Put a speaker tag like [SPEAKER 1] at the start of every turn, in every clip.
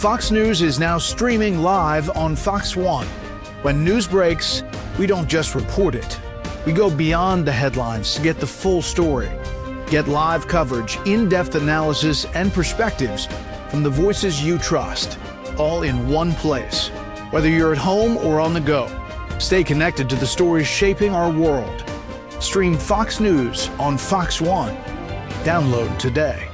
[SPEAKER 1] Fox News is now streaming live on Fox One. When news breaks, we don't just report it. We go beyond the headlines to get the full story. Get live coverage, in-depth analysis, and perspectives from the voices you trust, all in one place. Whether you're at home or on the go, stay connected to the stories shaping our world. Stream Fox News on Fox One. Download today.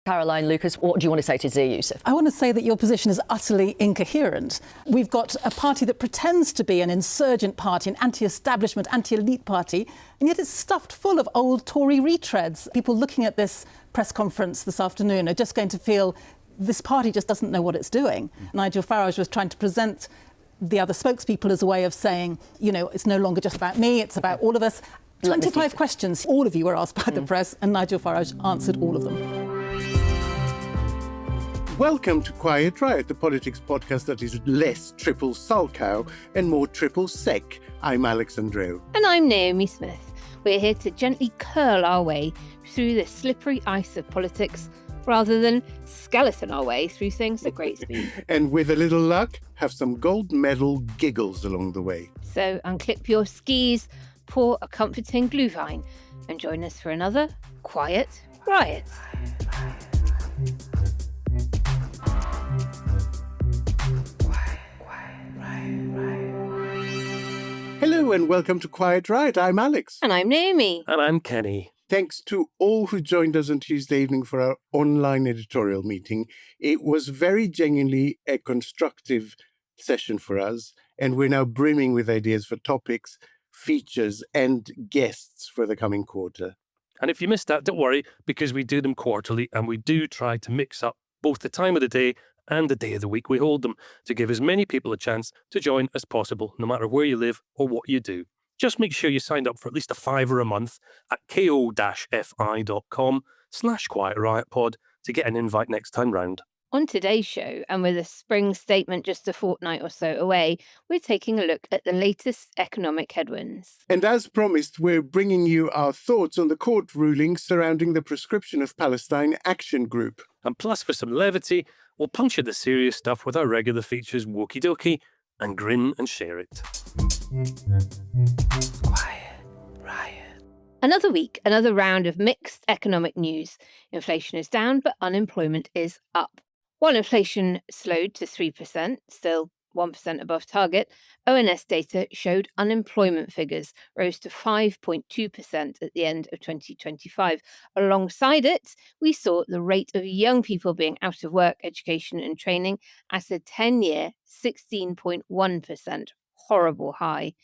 [SPEAKER 2] Caroline, Lucas, what do you want to say to Zia Youssef?
[SPEAKER 3] I want to say that your position is utterly incoherent. We've got a party that pretends to be an insurgent party, an anti-establishment, anti-elite party, and yet it's stuffed full of old Tory retreads. People looking at this press conference this afternoon are just going to feel this party just doesn't know what it's doing. Nigel Farage was trying to present the other spokespeople as a way of saying, you know, it's no longer just about me, it's about all of us. 25 questions, all of you were asked by the press, and Nigel Farage answered all of them.
[SPEAKER 4] Welcome to Quiet Riot, the politics podcast that is less triple sulcow and more triple sec. I'm Alex Andreou.
[SPEAKER 5] And I'm Naomi Smith. We're here to gently curl our way through the slippery ice of politics rather than skeleton our way through things at great speed.
[SPEAKER 4] And with a little luck, have some gold medal giggles along the way.
[SPEAKER 5] So unclip your skis, pour a comforting glühwein, and join us for another Quiet Riot.
[SPEAKER 4] Hello and welcome to Quiet Riot. I'm Alex.
[SPEAKER 5] And I'm Naomi.
[SPEAKER 6] And I'm Kenny.
[SPEAKER 4] Thanks to all who joined us on Tuesday evening for our online editorial meeting. It was very genuinely a constructive session for us, and we're now brimming with ideas for topics, features, and guests for the coming quarter.
[SPEAKER 6] And if you missed that, don't worry, because we do them quarterly and we do try to mix up both the time of the day and the day of the week we hold them to give as many people a chance to join as possible, no matter where you live or what you do. Just make sure you signed up for at least $5 a month at ko-fi.com/QuietRiotPod to get an invite next time round.
[SPEAKER 5] On today's show, and with a spring statement just a fortnight or so away, we're taking a look at the latest economic headwinds.
[SPEAKER 4] And as promised, we're bringing you our thoughts on the court rulings surrounding the proscription of Palestine Action Group.
[SPEAKER 6] And plus, for some levity, we'll puncture the serious stuff with our regular features Wokey Dokey and Grin And Share It.
[SPEAKER 5] Quiet Riot. Another week, another round of mixed economic news. Inflation is down, but unemployment is up. While inflation slowed to 3%, still 1% above target, ONS data showed unemployment figures rose to 5.2% at the end of 2025. Alongside it, we saw the rate of young people being out of work, education and training at a 10-year 16.1%, horrible high.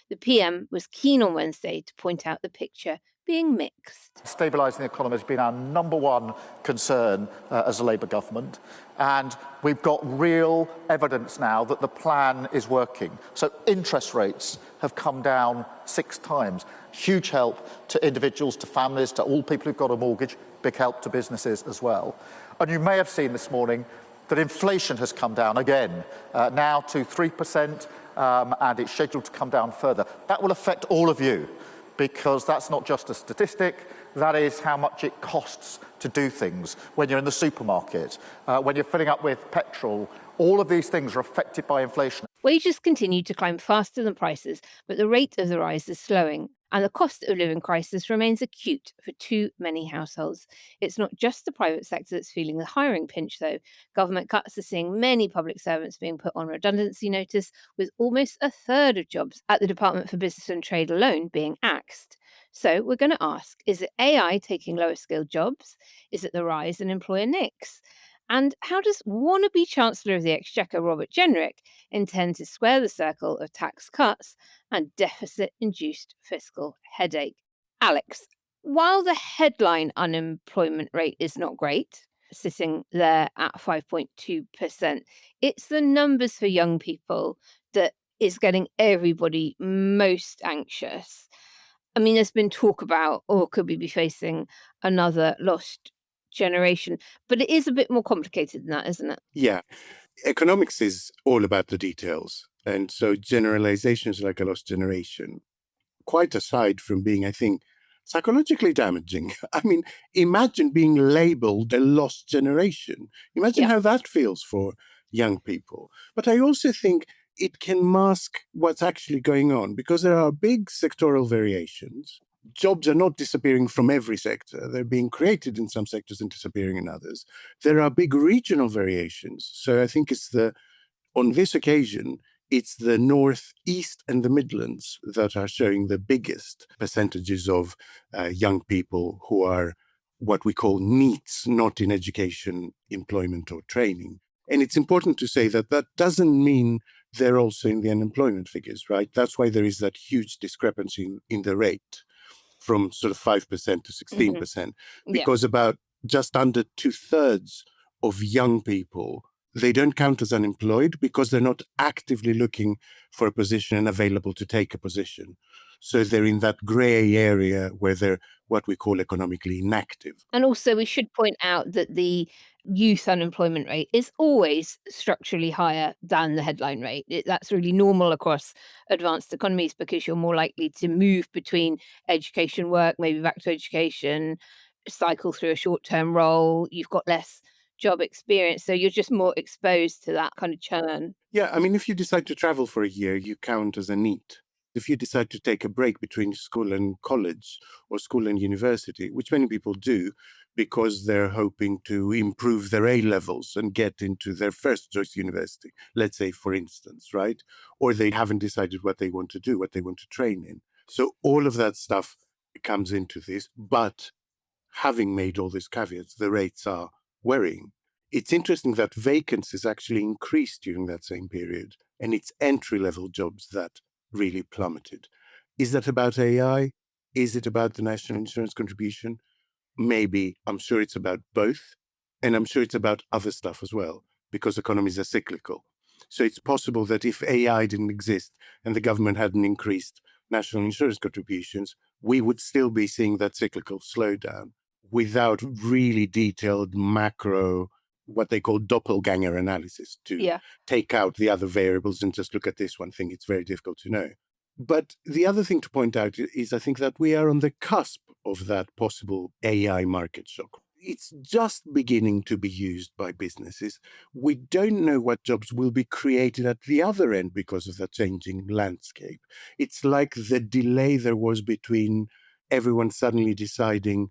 [SPEAKER 5] The PM was keen on Wednesday to point out the picture being mixed.
[SPEAKER 7] Stabilising the economy has been our number one concern as a Labour government, and we've got real evidence now that the plan is working. So interest rates have come down 6 times. Huge help to individuals, to families, to all people who've got a mortgage, big help to businesses as well. And you may have seen this morning that inflation has come down again, now to 3%, and it's scheduled to come down further. That will affect all of you, because that's not just a statistic, that is how much it costs to do things when you're in the supermarket, when you're filling up with petrol. All of these things are affected by inflation.
[SPEAKER 5] Wages continue to climb faster than prices, but the rate of the rise is slowing, and the cost of living crisis remains acute for too many households. It's not just the private sector that's feeling the hiring pinch, though. Government cuts are seeing many public servants being put on redundancy notice, with almost a third of jobs at the Department for Business and Trade alone being axed. So we're going to ask, is it AI taking lower skilled jobs? Is it the rise in employer nicks? And how does wannabe Chancellor of the Exchequer Robert Jenrick intend to square the circle of tax cuts and deficit-induced fiscal headache? Alex, while the headline unemployment rate is not great, sitting there at 5.2%, it's the numbers for young people that is getting everybody most anxious. I mean, there's been talk about, could we be facing another lost generation? But it is a bit more complicated than that, isn't it?
[SPEAKER 4] Yeah. Economics is all about the details. And so generalizations like a lost generation, quite aside from being, I think, psychologically damaging. I mean, imagine being labeled a lost generation. Imagine how that feels for young people. But I also think it can mask what's actually going on because there are big sectoral variations. Jobs are not disappearing from every sector. They're being created in some sectors and disappearing in others. There are big regional variations. So I think on this occasion, it's the Northeast and the Midlands that are showing the biggest percentages of young people who are what we call NEETs, not in education, employment or training. And it's important to say that that doesn't mean they're also in the unemployment figures, right? That's why there is that huge discrepancy in the rate from sort of 5% to 16%, because about just under 2/3 of young people, they don't count as unemployed because they're not actively looking for a position and available to take a position. So they're in that grey area where they're what we call economically inactive.
[SPEAKER 5] And also, we should point out that the youth unemployment rate is always structurally higher than the headline rate. That's really normal across advanced economies because you're more likely to move between education, work, maybe back to education, cycle through a short-term role. You've got less job experience, so you're just more exposed to that kind of churn.
[SPEAKER 4] Yeah, I mean, if you decide to travel for a year, you count as a NEET. If you decide to take a break between school and college or school and university, which many people do because they're hoping to improve their A levels and get into their first choice university, let's say, for instance, right? Or they haven't decided what they want to do, what they want to train in. So all of that stuff comes into this. But having made all these caveats, the rates are worrying. It's interesting that vacancies actually increased during that same period, and it's entry-level jobs that really plummeted. Is that about AI? Is it about the national insurance contribution? Maybe. I'm sure it's about both, and I'm sure it's about other stuff as well, because economies are cyclical. So it's possible that if AI didn't exist and the government hadn't increased national insurance contributions, we would still be seeing that cyclical slowdown without really detailed macro, what they call doppelganger analysis to take out the other variables and just look at this one thing. It's very difficult to know. But the other thing to point out is I think that we are on the cusp of that possible AI market shock. It's just beginning to be used by businesses. We don't know what jobs will be created at the other end because of the changing landscape. It's like the delay there was between everyone suddenly deciding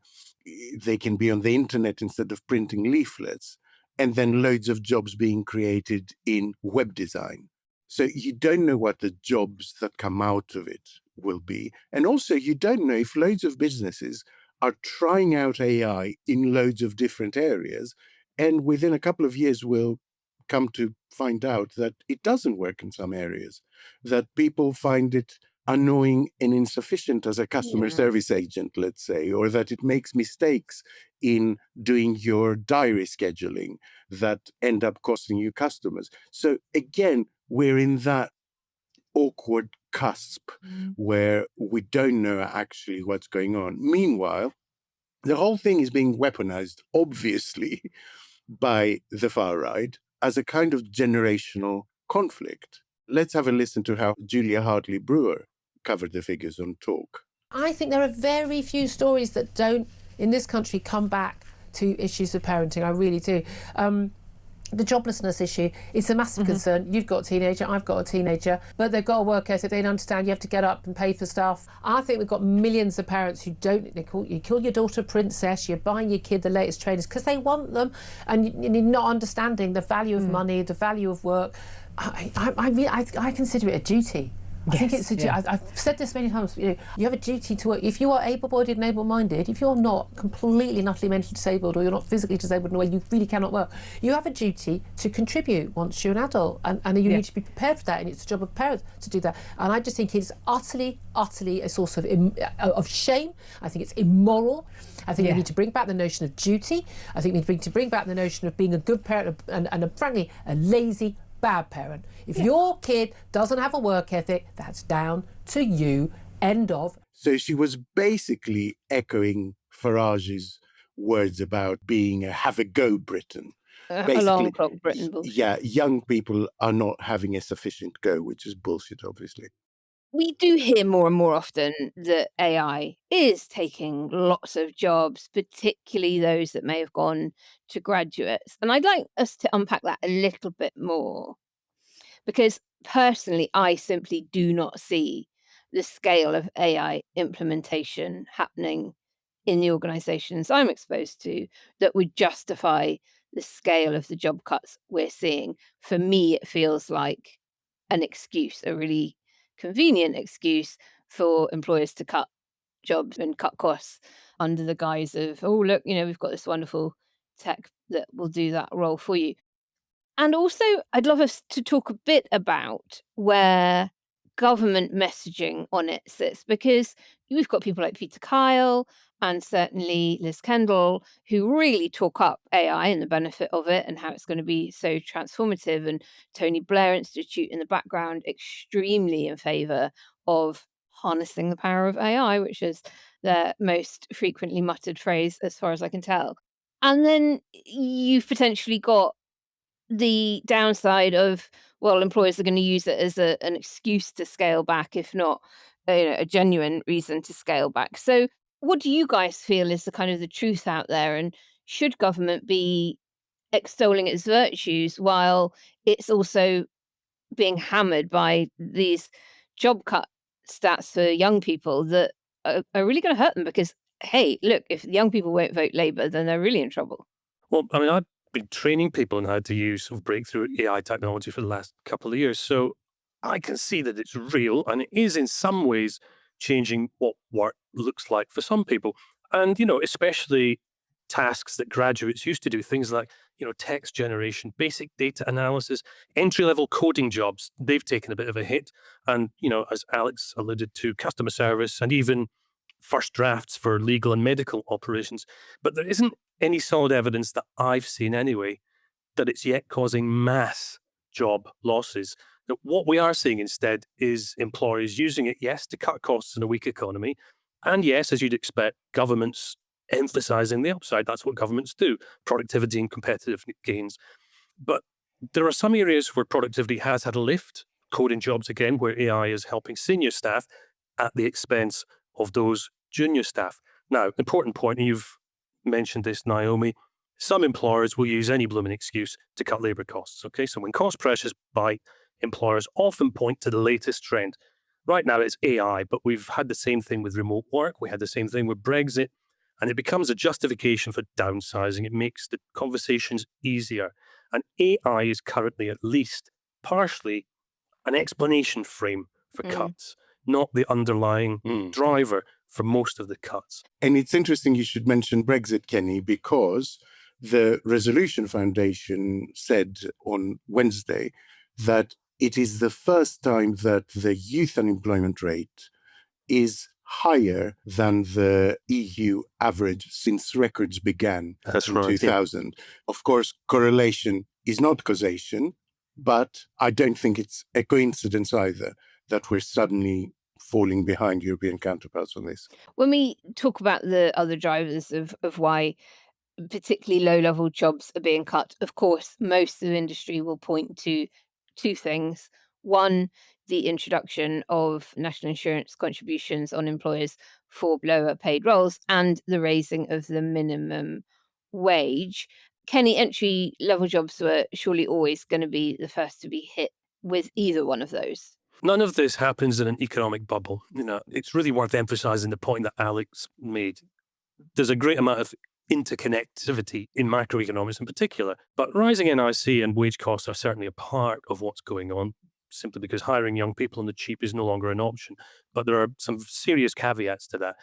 [SPEAKER 4] they can be on the internet instead of printing leaflets, and then loads of jobs being created in web design. So you don't know what the jobs that come out of it will be. And also you don't know if loads of businesses are trying out AI in loads of different areas, and within a couple of years we'll come to find out that it doesn't work in some areas, that people find it annoying and insufficient as a customer service agent, let's say, or that it makes mistakes in doing your diary scheduling that end up costing you customers. So again, we're in that awkward cusp where we don't know actually what's going on. Meanwhile, the whole thing is being weaponized, obviously, by the far right as a kind of generational conflict. Let's have a listen to how Julia Hartley Brewer covered the figures on Talk.
[SPEAKER 8] I think there are very few stories that don't, in this country, come back to issues of parenting. I really do. The joblessness issue is a massive concern. You've got a teenager, I've got a teenager, but they've got a work ethic. They don't understand you have to get up and pay for stuff. I think we've got millions of parents who don't. You call your daughter a princess, you're buying your kid the latest trainers because they want them, and you're not understanding the value of money, the value of work. I consider it a duty. I think it's a duty. I've said this many times. You have a duty to work. If you are able-bodied and able-minded, if you're not completely and utterly mentally disabled, or you're not physically disabled in a way you really cannot work, you have a duty to contribute once you're an adult, and you need to be prepared for that. And it's the job of parents to do that. And I just think it's utterly a source of shame. I think it's immoral. I think we need to bring back the notion of duty. I think we need to bring back the notion of being a good parent and frankly, a lazy, bad parent. If your kid doesn't have a work ethic, that's down to you. End of.
[SPEAKER 4] So she was basically echoing Farage's words about being a have-a-go Britain.
[SPEAKER 5] A long clock Britain bullshit.
[SPEAKER 4] Yeah, young people are not having a sufficient go, which is bullshit, obviously.
[SPEAKER 5] We do hear more and more often that AI is taking lots of jobs, particularly those that may have gone to graduates. And I'd like us to unpack that a little bit more because personally, I simply do not see the scale of AI implementation happening in the organizations I'm exposed to that would justify the scale of the job cuts we're seeing. For me, it feels like an excuse, a really convenient excuse for employers to cut jobs and cut costs under the guise of, oh, look, we've got this wonderful tech that will do that role for you. And also, I'd love us to talk a bit about where government messaging on it sits, because we've got people like Peter Kyle and certainly Liz Kendall who really talk up AI and the benefit of it and how it's going to be so transformative. And Tony Blair Institute in the background, extremely in favour of harnessing the power of AI, which is their most frequently muttered phrase, as far as I can tell. And then you've potentially got the downside of, well, employers are going to use it as an excuse to scale back, if not a genuine reason to scale back. So what do you guys feel is the kind of the truth out there? And should government be extolling its virtues while it's also being hammered by these job cut stats for young people that are really going to hurt them? Because, hey, look, if young people won't vote Labour, then they're really in trouble.
[SPEAKER 6] Well, I mean, I've been training people on how to use sort of breakthrough AI technology for the last couple of years. So I can see that it's real and it is in some ways changing what work looks like for some people. And, especially tasks that graduates used to do, things like, text generation, basic data analysis, entry-level coding jobs, they've taken a bit of a hit. And, as Alex alluded to, customer service and even first drafts for legal and medical operations. But there isn't any solid evidence that I've seen anyway that it's yet causing mass job losses. That what we are seeing instead is employers using it, yes, to cut costs in a weak economy. And yes, as you'd expect, governments emphasizing the upside. That's what governments do, productivity and competitive gains. But there are some areas where productivity has had a lift, coding jobs again, where AI is helping senior staff at the expense of those junior staff. Now, important point, and you've mentioned this, Naomi, some employers will use any blooming excuse to cut labour costs, okay? So when cost pressures bite, employers often point to the latest trend. Right now it's AI, but we've had the same thing with remote work, we had the same thing with Brexit, and it becomes a justification for downsizing. It makes the conversations easier. And AI is currently at least partially an explanation frame for cuts, not the underlying driver for most of the cuts.
[SPEAKER 4] And it's interesting you should mention Brexit, Kenny, because the Resolution Foundation said on Wednesday that it is the first time that the youth unemployment rate is higher than the EU average since records began in 2000. Yeah. Of course, correlation is not causation, but I don't think it's a coincidence either that we're suddenly falling behind European counterparts on this.
[SPEAKER 5] When we talk about the other drivers of why particularly low-level jobs are being cut, of course, most of the industry will point to two things. One, the introduction of national insurance contributions on employers for lower paid roles and the raising of the minimum wage. Kenny, entry-level jobs were surely always going to be the first to be hit with either one of those.
[SPEAKER 6] None of this happens in an economic bubble. It's really worth emphasizing the point that Alex made. There's a great amount of interconnectivity in macroeconomics in particular, but rising NIC and wage costs are certainly a part of what's going on, simply because hiring young people on the cheap is no longer an option. But there are some serious caveats to that.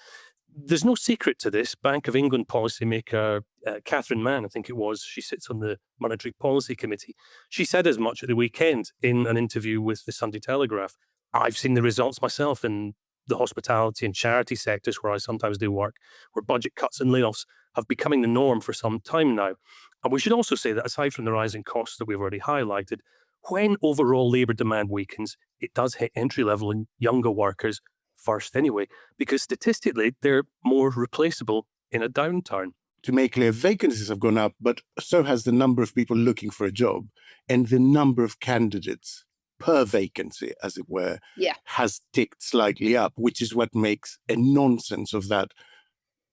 [SPEAKER 6] There's no secret to this. Bank of England policymaker Catherine Mann, I think it was, she sits on the Monetary Policy Committee. She said as much at the weekend in an interview with the Sunday Telegraph. I've seen the results myself in the hospitality and charity sectors where I sometimes do work, where budget cuts and layoffs have becoming the norm for some time now. And we should also say that aside from the rising costs that we've already highlighted, when overall labour demand weakens, it does hit entry-level and younger workers first anyway, because statistically, they're more replaceable in a downturn.
[SPEAKER 4] To make clear, vacancies have gone up, but so has the number of people looking for a job and the number of candidates per vacancy, as it were,
[SPEAKER 5] Yeah.
[SPEAKER 4] has ticked slightly up, which is what makes a nonsense of that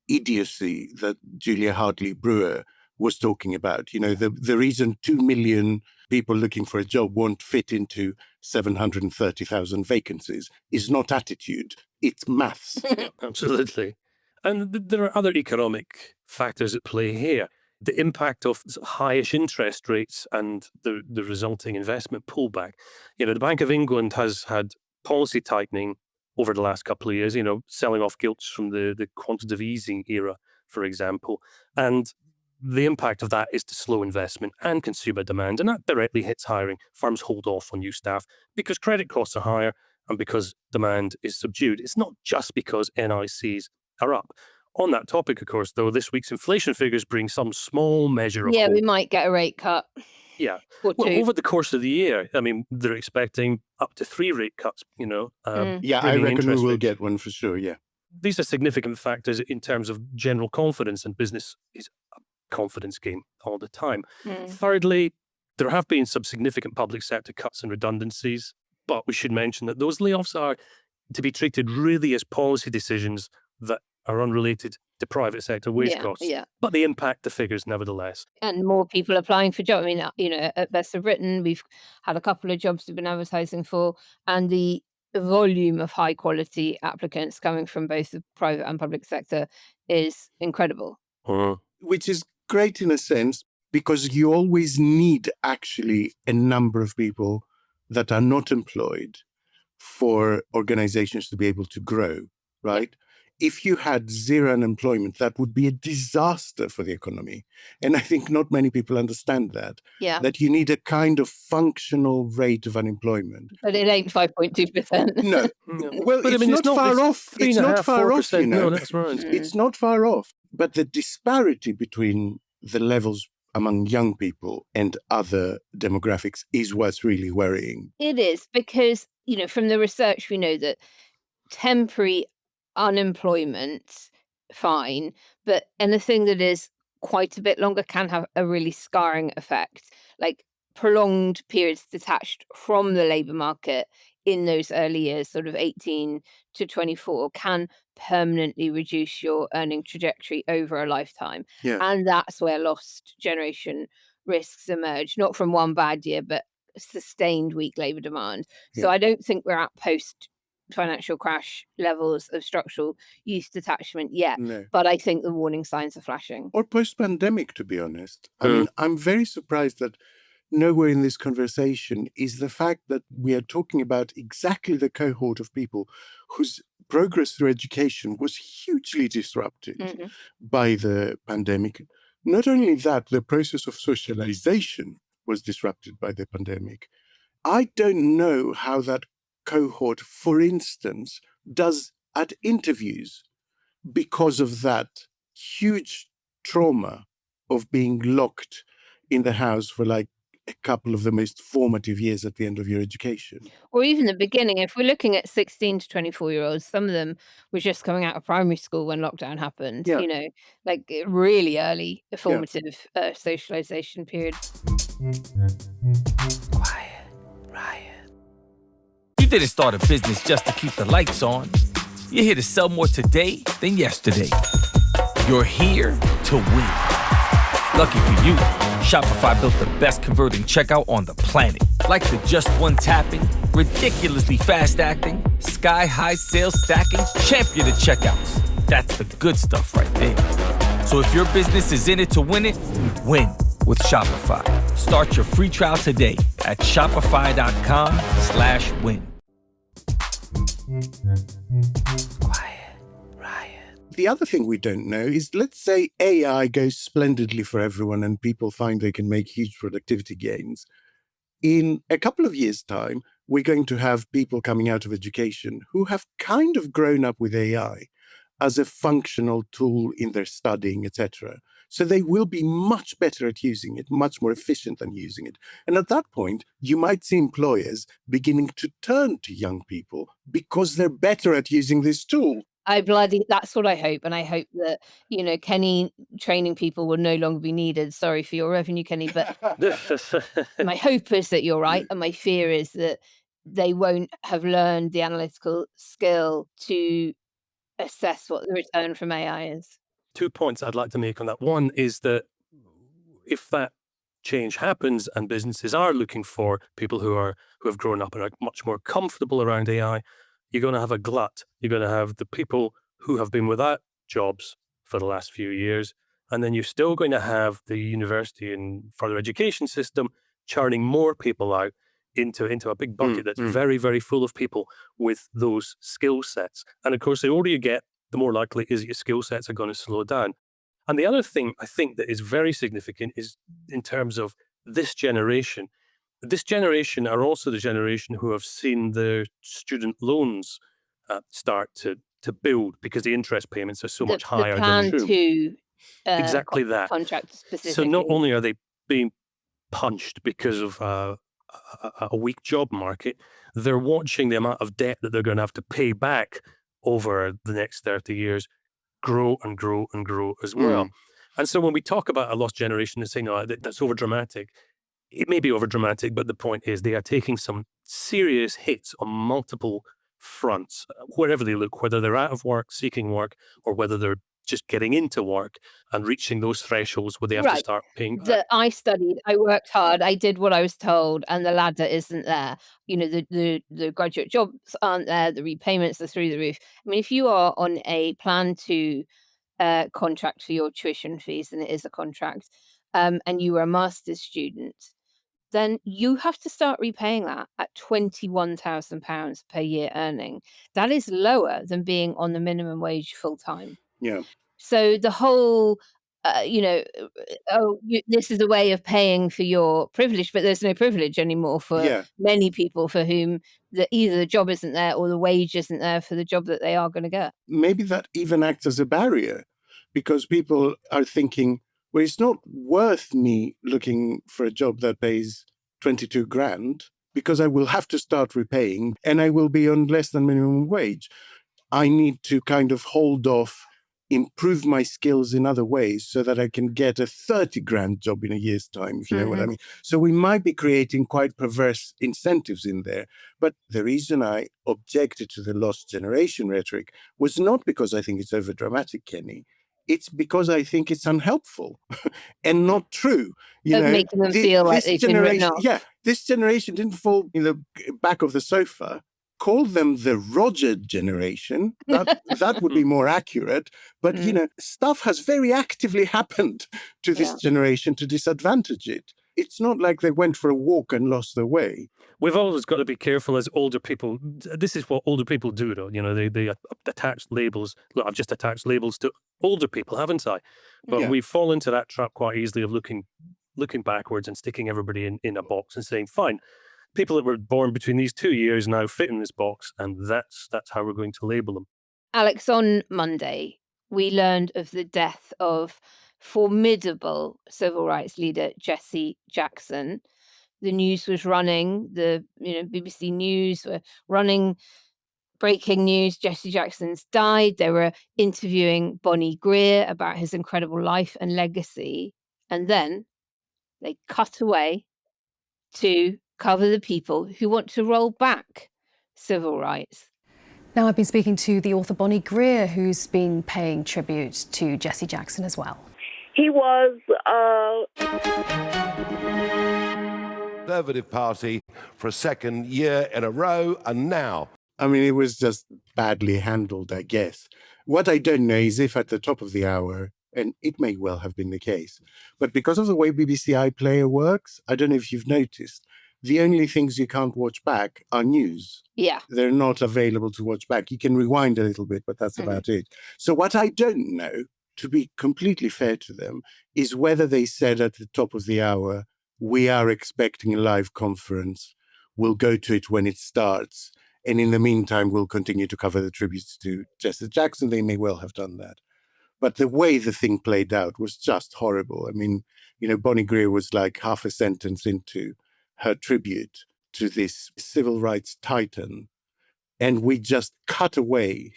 [SPEAKER 4] idiocy that Julia Hartley-Brewer was talking about. You know, the reason 2 million people looking for a job won't fit into 730,000 vacancies is not attitude, it's maths.
[SPEAKER 6] Absolutely. And there are other economic factors at play here. The impact of highish interest rates and the resulting investment pullback. You know, the Bank of England has had policy tightening over the last couple of years, you know, selling off gilts from the quantitative easing era, for example. And the impact of that is to slow investment and consumer demand, and that directly hits hiring. Firms hold off on new staff because credit costs are higher and because demand is subdued. It's not just because NICs are up. On that topic, of course, though, this week's inflation figures bring some small measure of
[SPEAKER 5] Yeah,
[SPEAKER 6] hope.
[SPEAKER 5] we might get a rate cut.
[SPEAKER 6] Yeah.
[SPEAKER 5] Or
[SPEAKER 6] Well,
[SPEAKER 5] two.
[SPEAKER 6] over the course of the year, I mean, they're expecting up to 3 rate cuts, you know.
[SPEAKER 4] Yeah, I
[SPEAKER 6] bringing
[SPEAKER 4] reckon we
[SPEAKER 6] interest
[SPEAKER 4] will
[SPEAKER 6] rates.
[SPEAKER 4] get one for sure, yeah.
[SPEAKER 6] These are significant factors in terms of general confidence, and business is a confidence game all the time. Thirdly, there have been some significant public sector cuts and redundancies, but we should mention that those layoffs are to be treated really as policy decisions that are unrelated to private sector wage costs.
[SPEAKER 5] Yeah.
[SPEAKER 6] But they impact the figures nevertheless.
[SPEAKER 5] And more people applying for jobs. I mean, you know, at Best of Britain, we've had a couple of jobs we've been advertising for, and the volume of high quality applicants coming from both the private and public sector is incredible.
[SPEAKER 4] Which is great in a sense, because you always need actually a number of people that are not employed for organizations to be able to grow, right? If you had zero unemployment, that would be a disaster for the economy. And I think not many people understand that.
[SPEAKER 5] Yeah.
[SPEAKER 4] That you need a kind of functional rate of unemployment.
[SPEAKER 5] But it ain't 5.2%.
[SPEAKER 4] No. Well,
[SPEAKER 6] But I
[SPEAKER 4] it's
[SPEAKER 6] mean,
[SPEAKER 4] not far off. It's not
[SPEAKER 6] 3.5%,
[SPEAKER 4] far off, you know.
[SPEAKER 6] No, that's right.
[SPEAKER 4] It's not far off. But the disparity between the levels among young people and other demographics is what's really worrying.
[SPEAKER 5] It is, because, you know, from the research, we know that temporary unemployment, fine, but anything that is quite a bit longer can have a really scarring effect. Like prolonged periods detached from the labour market in those early years, sort of 18 to 24, can permanently reduce your earning trajectory over a lifetime.
[SPEAKER 4] Yeah.
[SPEAKER 5] And that's where lost generation risks emerge, not from one bad year, but sustained weak labour demand. So
[SPEAKER 4] Yeah.
[SPEAKER 5] I don't think we're at post financial crash levels of structural youth detachment yet,
[SPEAKER 4] No.
[SPEAKER 5] but I think the warning signs are flashing.
[SPEAKER 4] Or post-pandemic, to be honest. I mean, I'm very surprised that nowhere in this conversation is the fact that we are talking about exactly the cohort of people whose progress through education was hugely disrupted by the pandemic. Not only that, the process of socialization was disrupted by the pandemic. I don't know how that cohort, for instance, does at interviews because of that huge trauma of being locked in the house for like a couple of the most formative years at the end of your education.
[SPEAKER 5] Or even the beginning. If we're looking at 16 to 24-year-olds, some of them were just coming out of primary school when lockdown happened,
[SPEAKER 4] Yeah.
[SPEAKER 5] you know, like really early formative socialization period.
[SPEAKER 9] Quiet, Riot. You didn't start a business just to keep the lights on. You're here to sell more today than yesterday. You're here to win. Lucky for you, Shopify built the best converting checkout on the planet. Like the just one tapping, ridiculously fast acting, sky-high sales stacking, champion of checkouts. That's the good stuff right there. So if your business is in it to win it, win with Shopify. Start your free trial today at shopify.com/win. Quiet, Riot.
[SPEAKER 4] The other thing we don't know is, let's say AI goes splendidly for everyone and people find they can make huge productivity gains. In a couple of years' time, we're going to have people coming out of education who have kind of grown up with AI as a functional tool in their studying, etc. So they will be much better at using it, much more efficient than using it. And at that point, you might see employers beginning to turn to young people because they're better at using this tool.
[SPEAKER 5] That's what I hope. And I hope that, Kenny training people will no longer be needed. Sorry for your revenue, Kenny. But my hope is that you're right. And my fear is that they won't have learned the analytical skill to assess what the return from AI is.
[SPEAKER 6] 2 points I'd like to make on that. One is that if that change happens and businesses are looking for people who have grown up and are much more comfortable around AI, you're going to have a glut. You're going to have the people who have been without jobs for the last few years, and then you're still going to have the university and further education system churning more people out into a big bucket that's very, very full of people with those skill sets. And of course, the older you get, the more likely is your skill sets are going to slow down. And the other thing I think that is very significant is in terms of this generation. This generation are also the generation who have seen their student loans start to build because the interest payments are so much higher
[SPEAKER 5] than
[SPEAKER 6] true.
[SPEAKER 5] To
[SPEAKER 6] exactly that
[SPEAKER 5] contract specifically.
[SPEAKER 6] So not only are they being punched because of a weak job market, they're watching the amount of debt that they're going to have to pay back over the next 30 years grow and grow and grow as well. And so when we talk about a lost generation and saying, no, that's overdramatic, it may be overdramatic, but the point is they are taking some serious hits on multiple fronts, wherever they look, whether they're out of work, seeking work, or whether they're just getting into work and reaching those thresholds where they have to start paying back.
[SPEAKER 5] I studied, I worked hard, I did what I was told, and the ladder isn't there. The graduate jobs aren't there, the repayments are through the roof. I mean, if you are on a plan to contract for your tuition fees, and it is a contract, and you are a master's student, then you have to start repaying that at £21,000 per year earning. That is lower than being on the minimum wage full time.
[SPEAKER 4] Yeah.
[SPEAKER 5] So the whole, this is a way of paying for your privilege, but there's no privilege anymore for many people for whom either the job isn't there or the wage isn't there for the job that they are going to get.
[SPEAKER 4] Maybe that even acts as a barrier because people are thinking, well, it's not worth me looking for a job that pays 22 grand because I will have to start repaying and I will be on less than minimum wage. I need to kind of hold off, improve my skills in other ways so that I can get a 30 grand job in a year's time, if you know what I mean. So we might be creating quite perverse incentives in there. But the reason I objected to the lost generation rhetoric was not because I think it's overdramatic, Kenny. It's because I think it's unhelpful and not true.
[SPEAKER 5] Making them feel like they've been written off.
[SPEAKER 4] Yeah, this generation didn't fall in the back of the sofa. Call them the Roger generation. That would be more accurate. But, stuff has very actively happened to this generation to disadvantage it. It's not like they went for a walk and lost their way.
[SPEAKER 6] We've always got to be careful as older people. This is what older people do, though. They attach labels. Look, I've just attached labels to older people, haven't I? But we fall into that trap quite easily of looking backwards and sticking everybody in a box and saying, fine, people that were born between these 2 years now fit in this box, and that's how we're going to label them.
[SPEAKER 5] Alex, on Monday, we learned of the death of formidable civil rights leader Jesse Jackson. The news was running, the BBC News were running breaking news. Jesse Jackson's died. They were interviewing Bonnie Greer about his incredible life and legacy. And then they cut away to cover the people who want to roll back civil rights.
[SPEAKER 10] Now, I've been speaking to the author Bonnie Greer, who's been paying tribute to Jesse Jackson as well.
[SPEAKER 11] He was
[SPEAKER 12] Conservative Party for a second year in a row, and now...
[SPEAKER 4] I mean, it was just badly handled, I guess. What I don't know is if at the top of the hour, and it may well have been the case, but because of the way BBC iPlayer works, I don't know if you've noticed, the only things you can't watch back are news.
[SPEAKER 5] Yeah.
[SPEAKER 4] They're not available to watch back. You can rewind a little bit, but that's about it. So what I don't know, to be completely fair to them, is whether they said at the top of the hour, we are expecting a live conference. We'll go to it when it starts. And in the meantime, we'll continue to cover the tributes to Jesse Jackson. They may well have done that. But the way the thing played out was just horrible. I mean, Bonnie Greer was like half a sentence into her tribute to this civil rights titan. And we just cut away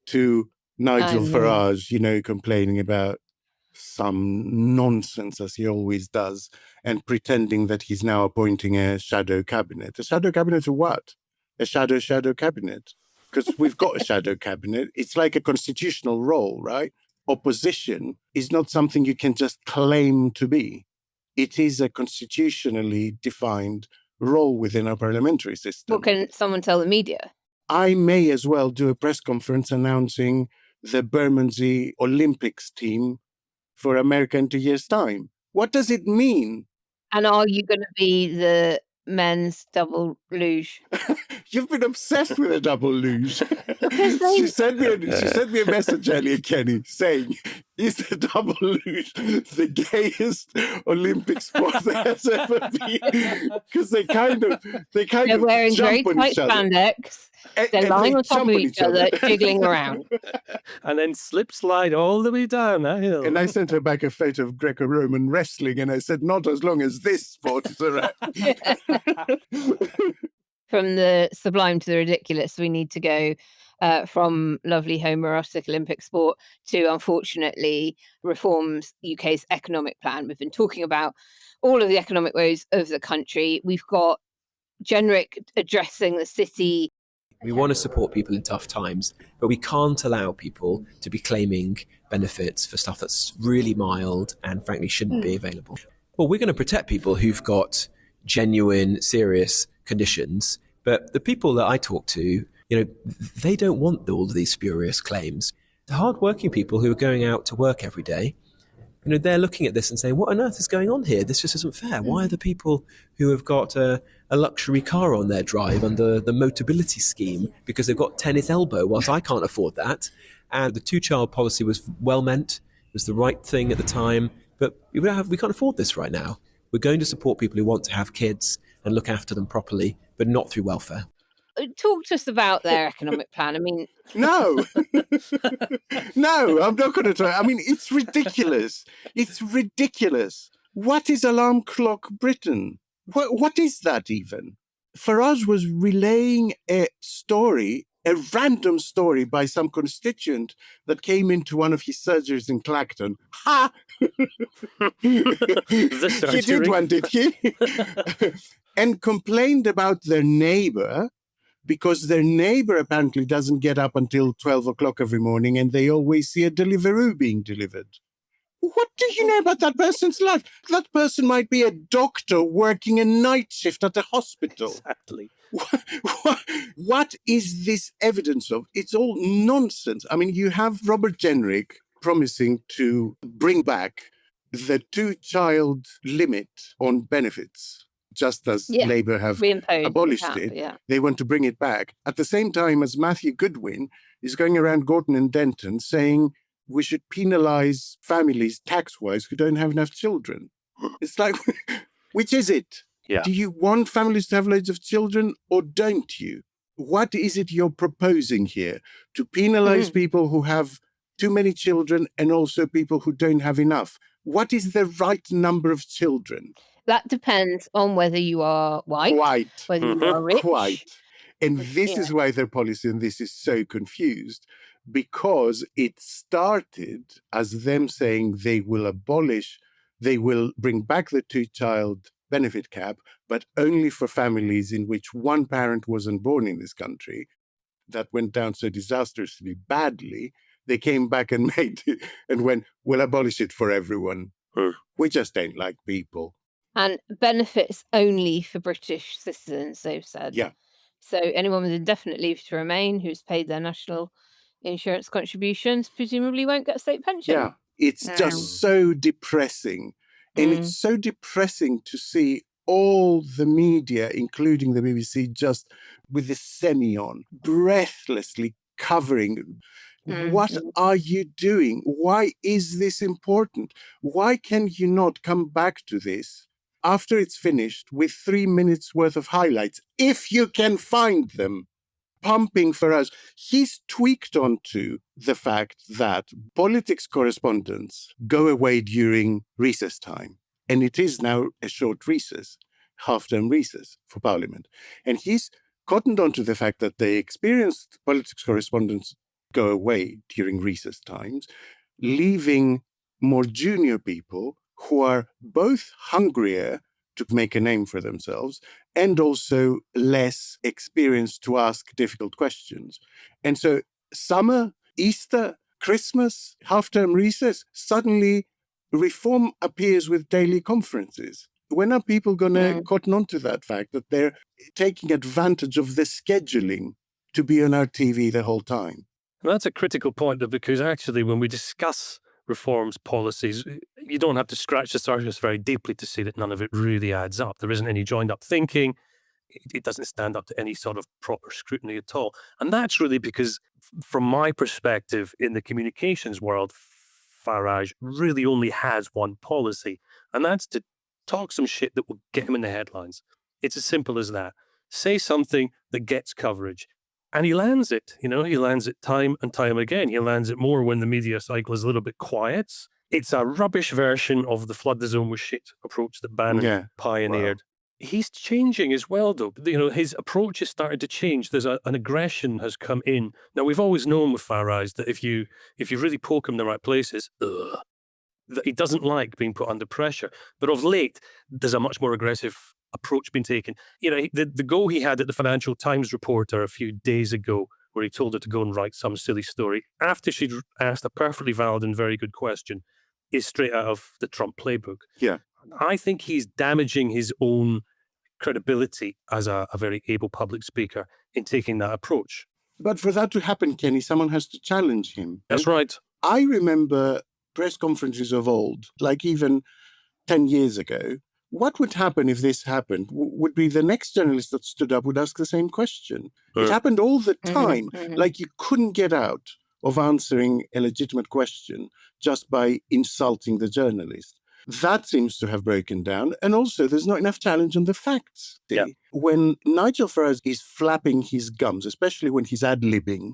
[SPEAKER 4] to Nigel
[SPEAKER 5] know.
[SPEAKER 4] Farage, complaining about some nonsense, as he always does, and pretending that he's now appointing a shadow cabinet. A shadow cabinet of what? A shadow cabinet? Because we've got a shadow cabinet. It's like a constitutional role, right? Opposition is not something you can just claim to be. It is a constitutionally defined role within our parliamentary system.
[SPEAKER 5] What can someone tell the media?
[SPEAKER 4] I may as well do a press conference announcing the Bermondsey Olympics team for America in 2 years' time. What does it mean?
[SPEAKER 5] And are you going to be the men's double luge?
[SPEAKER 4] You've been obsessed with a double luge.
[SPEAKER 5] Because they-
[SPEAKER 4] She sent me a message earlier, Kenny, saying, "Is the double luge the gayest Olympic sport there has ever been?" Because they kind of
[SPEAKER 5] They're wearing very
[SPEAKER 4] jump on
[SPEAKER 5] tight
[SPEAKER 4] each other.
[SPEAKER 5] spandex.
[SPEAKER 4] And
[SPEAKER 5] They're lying on top
[SPEAKER 4] jump
[SPEAKER 5] of
[SPEAKER 4] on
[SPEAKER 5] each other, jiggling around.
[SPEAKER 6] And then slip slide all the way down that hill.
[SPEAKER 4] And I sent her back a photo of Greco-Roman wrestling, and I said, "Not as long as this sport is around."
[SPEAKER 5] From the sublime to the ridiculous, we need to go from lovely homoerotic Olympic sport to, unfortunately, Reform's UK's economic plan. We've been talking about all of the economic woes of the country. We've got Jenrick addressing the city.
[SPEAKER 11] We want to support people in tough times, but we can't allow people to be claiming benefits for stuff that's really mild and frankly shouldn't be available. Well, we're going to protect people who've got genuine, serious conditions, but the people that I talk to, they don't want all of these spurious claims. The hardworking people who are going out to work every day, they're looking at this and saying, what on earth is going on here? This just isn't fair. Why are the people who have got a luxury car on their drive under the Motability scheme because they've got tennis elbow whilst I can't afford that? And the two-child policy was well meant, it was the right thing at the time, but we can't afford this right now. We're going to support people who want to have kids and look after them properly, but not through welfare.
[SPEAKER 5] Talk to us about their economic plan. I mean,
[SPEAKER 4] No, no, I'm not going to try. I mean, it's ridiculous. It's ridiculous. What is Alarm Clock Britain? What is that even? Farage was relaying a random story by some constituent that came into one of his surgeries in Clacton. Ha! He did one, did he? And complained about their neighbour, because their neighbour apparently doesn't get up until 12 o'clock every morning and they always see a Deliveroo being delivered. What do you know about that person's life? That person might be a doctor working a night shift at a hospital.
[SPEAKER 6] Exactly.
[SPEAKER 4] What is this evidence of? It's all nonsense. I mean, you have Robert Jenrick promising to bring back the 2-child limit on benefits, just as Labour have abolished it. They want to bring it back. At the same time as Matthew Goodwin is going around Gorton and Denton saying we should penalise families tax-wise who don't have enough children. It's like, which is it?
[SPEAKER 6] Yeah.
[SPEAKER 4] Do you want families to have loads of children or don't you? What is it you're proposing here? To penalise people who have too many children and also people who don't have enough? What is the right number of children?
[SPEAKER 5] that depends on whether you are white, whether you are rich.
[SPEAKER 4] Quite. And this is why their policy on this is so confused, because it started as them saying they will bring back the 2-child benefit cap, but only for families in which one parent wasn't born in this country. That went down so disastrously badly, they came back and made it and went, we'll abolish it for everyone. We just don't like people.
[SPEAKER 5] And benefits only for British citizens, they've said.
[SPEAKER 4] Yeah.
[SPEAKER 5] So anyone with indefinite leave to remain who's paid their national insurance contributions presumably won't get a state pension.
[SPEAKER 4] Yeah, it's just so depressing. And it's so depressing to see all the media, including the BBC, just with the semi on, breathlessly covering. What are you doing? Why is this important? Why can you not come back to this after it's finished with 3 minutes worth of highlights, if you can find them? Pumping Farage. He's tweaked onto the fact that politics correspondents go away during recess time. And it is now a short recess, half-term recess for Parliament. And he's cottoned onto the fact that the experienced politics correspondents go away during recess times, leaving more junior people who are both hungrier to make a name for themselves and also less experienced to ask difficult questions. And so summer, Easter, Christmas, half-term recess, suddenly reform appears with daily conferences. When are people going to cotton on to that fact that they're taking advantage of the scheduling to be on our TV the whole time?
[SPEAKER 6] Well, that's a critical point, though, because actually when we discuss reforms policies, you don't have to scratch the surface very deeply to see that none of it really adds up. There isn't any joined-up thinking. It doesn't stand up to any sort of proper scrutiny at all. And that's really because, from my perspective, in the communications world, Farage really only has one policy, and that's to talk some shit that will get him in the headlines. It's as simple as that. Say something that gets coverage. And he lands it, he lands it time and time again. He lands it more when the media cycle is a little bit quiet. It's a rubbish version of the flood the zone with shit approach that Bannon pioneered. Wow. He's changing as well, though. His approach has started to change. There's an aggression has come in. Now, we've always known with Farage that if you really poke him in the right places, that he doesn't like being put under pressure. But of late, there's a much more aggressive approach been taken. The go he had at the Financial Times reporter a few days ago, where he told her to go and write some silly story after she'd asked a perfectly valid and very good question, is straight out of the Trump playbook.
[SPEAKER 4] Yeah.
[SPEAKER 6] I think he's damaging his own credibility as a very able public speaker in taking that approach.
[SPEAKER 4] But for that to happen, Kenny, someone has to challenge him.
[SPEAKER 6] That's right.
[SPEAKER 4] I remember press conferences of old, like even 10 years ago. What would happen if this happened? Would be the next journalist that stood up would ask the same question. It happened all the time. Like you couldn't get out of answering a legitimate question just by insulting the journalist. That seems to have broken down. And also, there's not enough challenge on the facts.
[SPEAKER 6] Yeah.
[SPEAKER 4] When Nigel Farage is flapping his gums, especially when he's ad-libbing,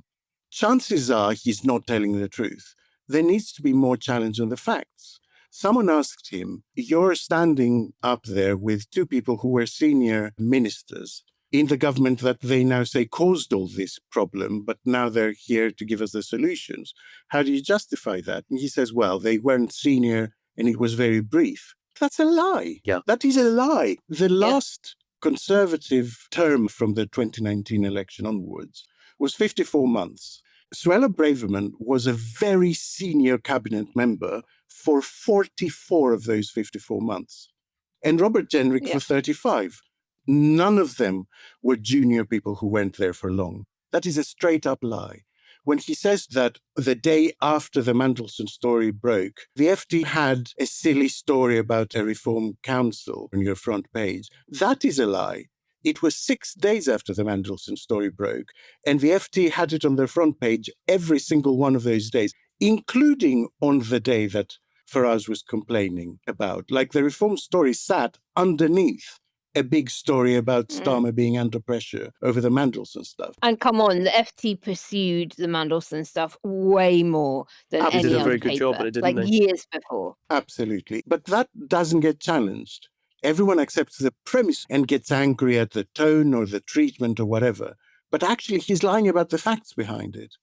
[SPEAKER 4] chances are he's not telling the truth. There needs to be more challenge on the facts. Someone asked him, you're standing up there with two people who were senior ministers in the government that they now say caused all this problem, but now they're here to give us the solutions. How do you justify that? And he says, well, they weren't senior and it was very brief. That's a lie.
[SPEAKER 6] Yeah.
[SPEAKER 4] That is a lie. The last Conservative term from the 2019 election onwards was 54 months. Suella Braverman was a very senior cabinet member for 44 of those 54 months. And Robert Jenrick for 35. None of them were junior people who went there for long. That is a straight up lie. When he says that the day after the Mandelson story broke, the FT had a silly story about a reform council on your front page, that is a lie. It was 6 days after the Mandelson story broke, and the FT had it on their front page every single one of those days, including on the day that Farage was complaining about. Like the reform story sat underneath a big story about Starmer being under pressure over the Mandelson stuff.
[SPEAKER 5] And come on, the FT pursued the Mandelson stuff way more than any
[SPEAKER 6] did a
[SPEAKER 5] other
[SPEAKER 6] very good
[SPEAKER 5] paper,
[SPEAKER 6] job at it, didn't
[SPEAKER 5] like
[SPEAKER 6] they?
[SPEAKER 5] years before.
[SPEAKER 4] Absolutely. But that doesn't get challenged. Everyone accepts the premise and gets angry at the tone or the treatment or whatever. But actually, he's lying about the facts behind it.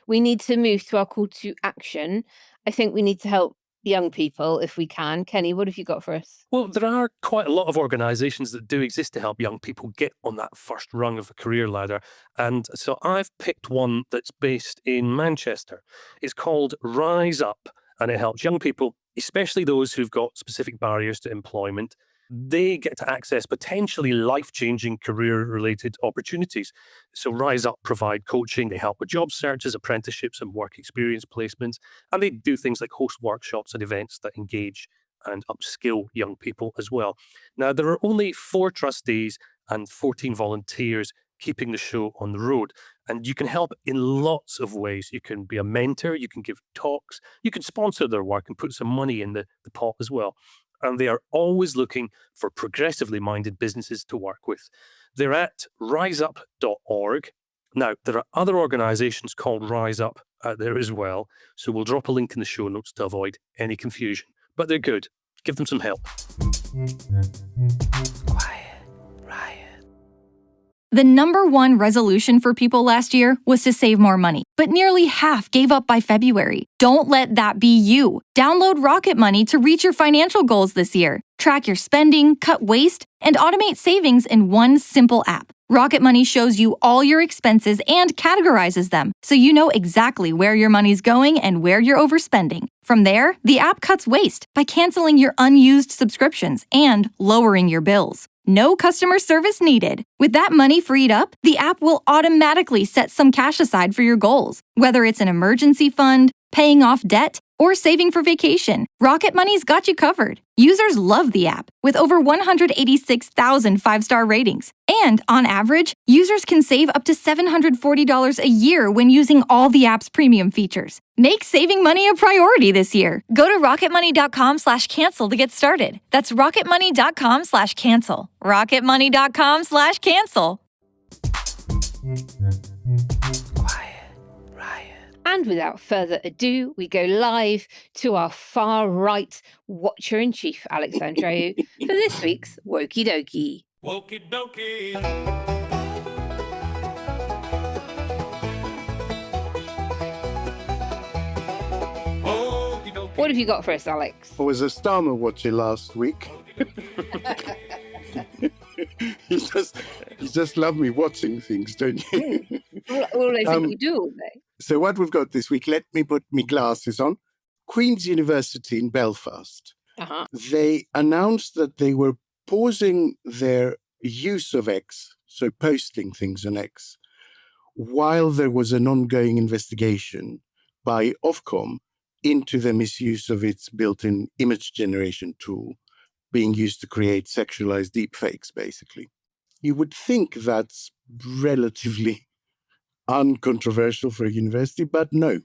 [SPEAKER 5] We need to move to our call to action. I think we need to help young people if we can. Kenny, what have you got for us?
[SPEAKER 6] Well, there are quite a lot of organisations that do exist to help young people get on that first rung of a career ladder. And so I've picked one that's based in Manchester. It's called Rise Up, and it helps young people, especially those who've got specific barriers to employment. They get to access potentially life-changing career-related opportunities. So Rise Up provide coaching, they help with job searches, apprenticeships and work experience placements, and they do things like host workshops and events that engage and upskill young people as well. Now, there are only 4 trustees and 14 volunteers keeping the show on the road, and you can help in lots of ways. You can be a mentor, you can give talks, you can sponsor their work and put some money in the pot as well. And they are always looking for progressively minded businesses to work with. They're at riseup.org. Now, there are other organisations called Rise Up out there as well, so we'll drop a link in the show notes to avoid any confusion. But they're good. Give them some help.
[SPEAKER 13] Quiet, Riot. The #1 resolution for people last year was to save more money, but nearly half gave up by February. Don't let that be you. Download Rocket Money to reach your financial goals this year. Track your spending, cut waste, and automate savings in one simple app. Rocket Money shows you all your expenses and categorizes them, so you know exactly where your money's going and where you're overspending. From there, the app cuts waste by canceling your unused subscriptions and lowering your bills. No customer service needed. With that money freed up, the app will automatically set some cash aside for your goals, whether it's an emergency fund, paying off debt, or saving for vacation. Rocket Money's got you covered. Users love the app, with over 186,000 five-star ratings. And on average, users can save up to $740 a year when using all the app's premium features. Make saving money a priority this year. Go to rocketmoney.com/cancel to get started. That's rocketmoney.com/cancel. rocketmoney.com/cancel.
[SPEAKER 5] And without further ado, we go live to our far-right watcher-in-chief, Alex Andreou, for this week's Wokey Dokey.
[SPEAKER 6] Wokey Dokey.
[SPEAKER 5] What have you got for us, Alex?
[SPEAKER 4] I was a Starmer watcher last week. you just love me watching things, don't you?
[SPEAKER 5] All I think you do all day.
[SPEAKER 4] So what we've got this week, let me put my glasses on. Queen's University in Belfast. They announced that they were pausing their use of X, so posting things on X, while there was an ongoing investigation by Ofcom into the misuse of its built-in image generation tool being used to create sexualized deepfakes, basically. You would think that's relatively uncontroversial for a university, but no.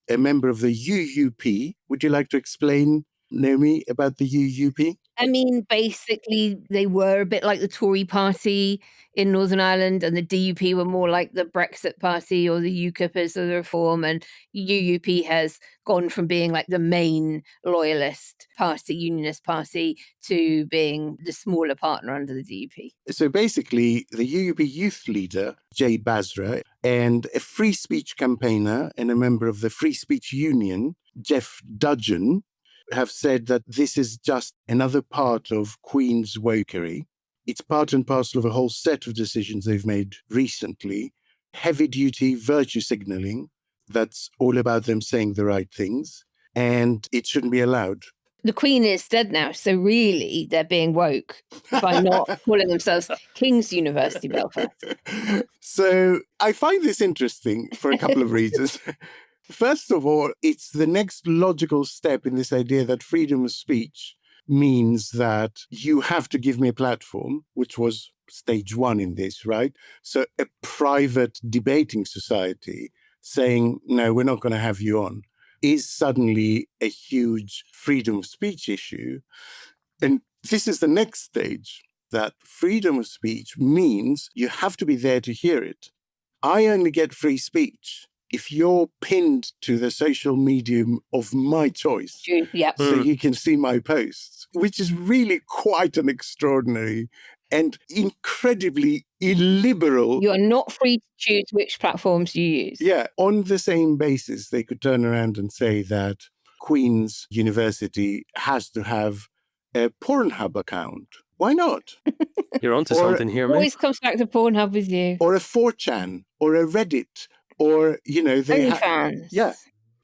[SPEAKER 4] A member of the UUP, would you like to explain, Naomi, about the UUP?
[SPEAKER 5] I mean, basically, they were a bit like the Tory party in Northern Ireland, and the DUP were more like the Brexit party or the UKIPers of the Reform, and UUP has gone from being like the main loyalist party, unionist party, to being the smaller partner under the DUP.
[SPEAKER 4] So basically, the UUP youth leader, Jay Basra, and a free speech campaigner and a member of the Free Speech Union, Jeff Dudgeon, have said that this is just another part of Queen's wokery. It's part and parcel of a whole set of decisions they've made recently. Heavy-duty virtue signaling, that's all about them saying the right things, and it shouldn't be allowed.
[SPEAKER 5] The Queen is dead now, so really they're being woke by not calling themselves King's University Belfast.
[SPEAKER 4] So I find this interesting for a couple of reasons. First of all, it's the next logical step in this idea that freedom of speech means that you have to give me a platform, which was stage one in this, right? So a private debating society saying, no, we're not going to have you on, is suddenly a huge freedom of speech issue. And this is the next stage, that freedom of speech means you have to be there to hear it. I only get free speech if you're pinned to the social medium of my choice, so you can see my posts, which is really quite an extraordinary and incredibly illiberal.
[SPEAKER 5] You are not free to choose which platforms you use.
[SPEAKER 4] Yeah, on the same basis, they could turn around and say that Queen's University has to have a Pornhub account. Why not?
[SPEAKER 6] You're onto something here, mate.
[SPEAKER 5] Always comes back to Pornhub with you.
[SPEAKER 4] Or a 4chan, or a Reddit, or, you know, they
[SPEAKER 5] OnlyFans.
[SPEAKER 4] Yeah,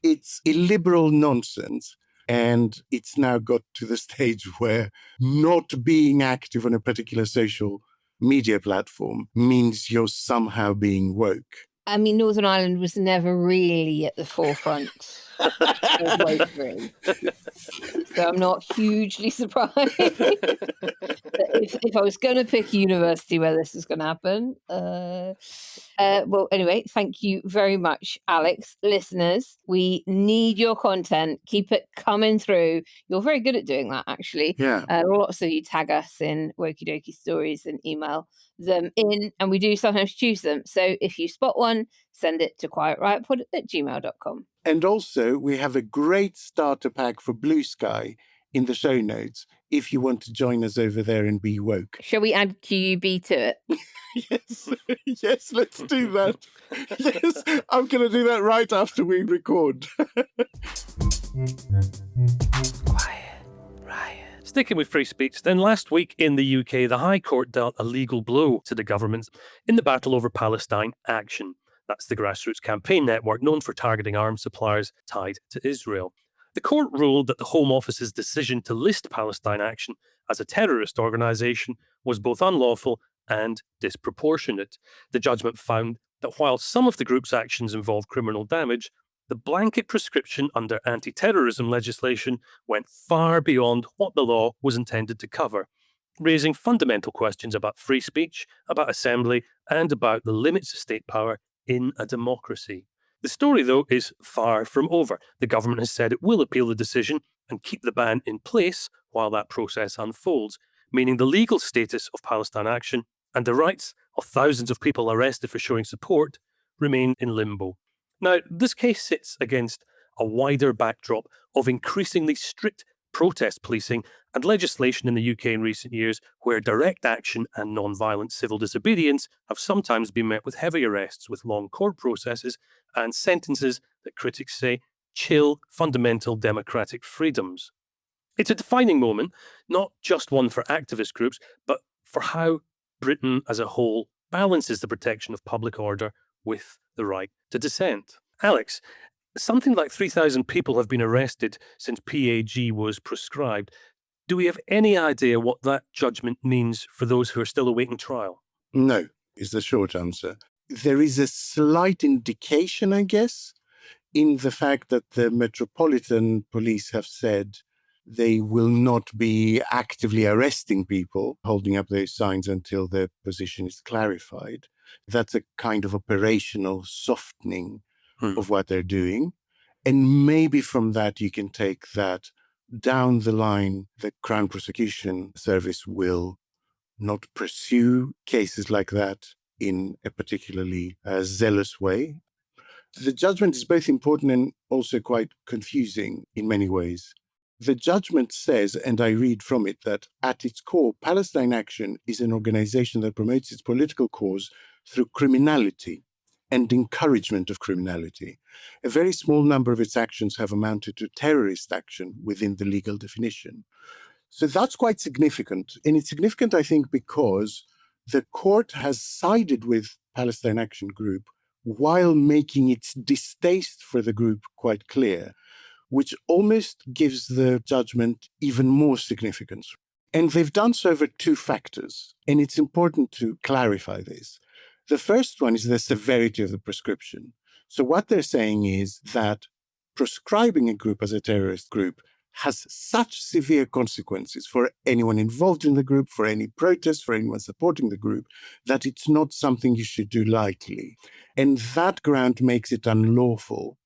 [SPEAKER 4] it's illiberal nonsense. And it's now got to the stage where not being active on a particular social media platform means you're somehow being woke.
[SPEAKER 5] I mean, Northern Ireland was never really at the forefront of wokery. So I'm not hugely surprised. if I was going to pick a university where this is going to happen. Well, anyway, thank you very much, Alex. Listeners, we need your content. Keep it coming through. You're very good at doing that, actually.
[SPEAKER 4] Yeah.
[SPEAKER 5] Lots of you tag us in Wokey Dokey stories and email them in, and we do sometimes choose them. So if you spot one, send it to quietriotpod@gmail.com.
[SPEAKER 4] And also, we have a great starter pack for Blue Sky in the show notes. if you want to join us over there and be woke.
[SPEAKER 5] Shall we add QUB to it?
[SPEAKER 4] Yes, yes, let's do that. Yes, I'm going to do that right after we record.
[SPEAKER 6] Sticking with free speech, then last week in the UK, the High Court dealt a legal blow to the government in the battle over Palestine Action. That's the grassroots campaign network known for targeting arms suppliers tied to Israel. The court ruled that the Home Office's decision to list Palestine Action as a terrorist organisation was both unlawful and disproportionate. The judgment found that while some of the group's actions involved criminal damage, the blanket prescription under anti-terrorism legislation went far beyond what the law was intended to cover, raising fundamental questions about free speech, about assembly, and about the limits of state power in a democracy. The story, though, is far from over. The government has said it will appeal the decision and keep the ban in place while that process unfolds, meaning the legal status of Palestine Action and the rights of thousands of people arrested for showing support remain in limbo. Now, this case sits against a wider backdrop of increasingly strict protest policing and legislation in the UK in recent years where direct action and non-violent civil disobedience have sometimes been met with heavy arrests, with long court processes and sentences that critics say chill fundamental democratic freedoms. It's a defining moment, not just one for activist groups, but for how Britain as a whole balances the protection of public order with the right to dissent. Alex, something like 3,000 people have been arrested since PAG was prescribed. Do we have any idea what that judgment means for those who are still awaiting trial?
[SPEAKER 4] No, is the short answer. There is a slight indication, I guess, in the fact that the Metropolitan Police have said they will not be actively arresting people holding up those signs until their position is clarified. That's a kind of operational softening of what they're doing. And maybe from that you can take that down the line, the Crown Prosecution Service will not pursue cases like that in a particularly zealous way. The judgment is both important and also quite confusing in many ways. The judgment says, and I read from it, that at its core, Palestine Action is an organization that promotes its political cause through criminality and encouragement of criminality. A very small number of its actions have amounted to terrorist action within the legal definition. So that's quite significant. And it's significant, I think, because the court has sided with Palestine Action Group while making its distaste for the group quite clear, which almost gives the judgment even more significance. And they've done so over two factors, and it's important to clarify this. The first one is the severity of the prescription. So what they're saying is that proscribing a group as a terrorist group has such severe consequences for anyone involved in the group, for any protest, for anyone supporting the group, that it's not something you should do lightly. And that ground makes it unlawful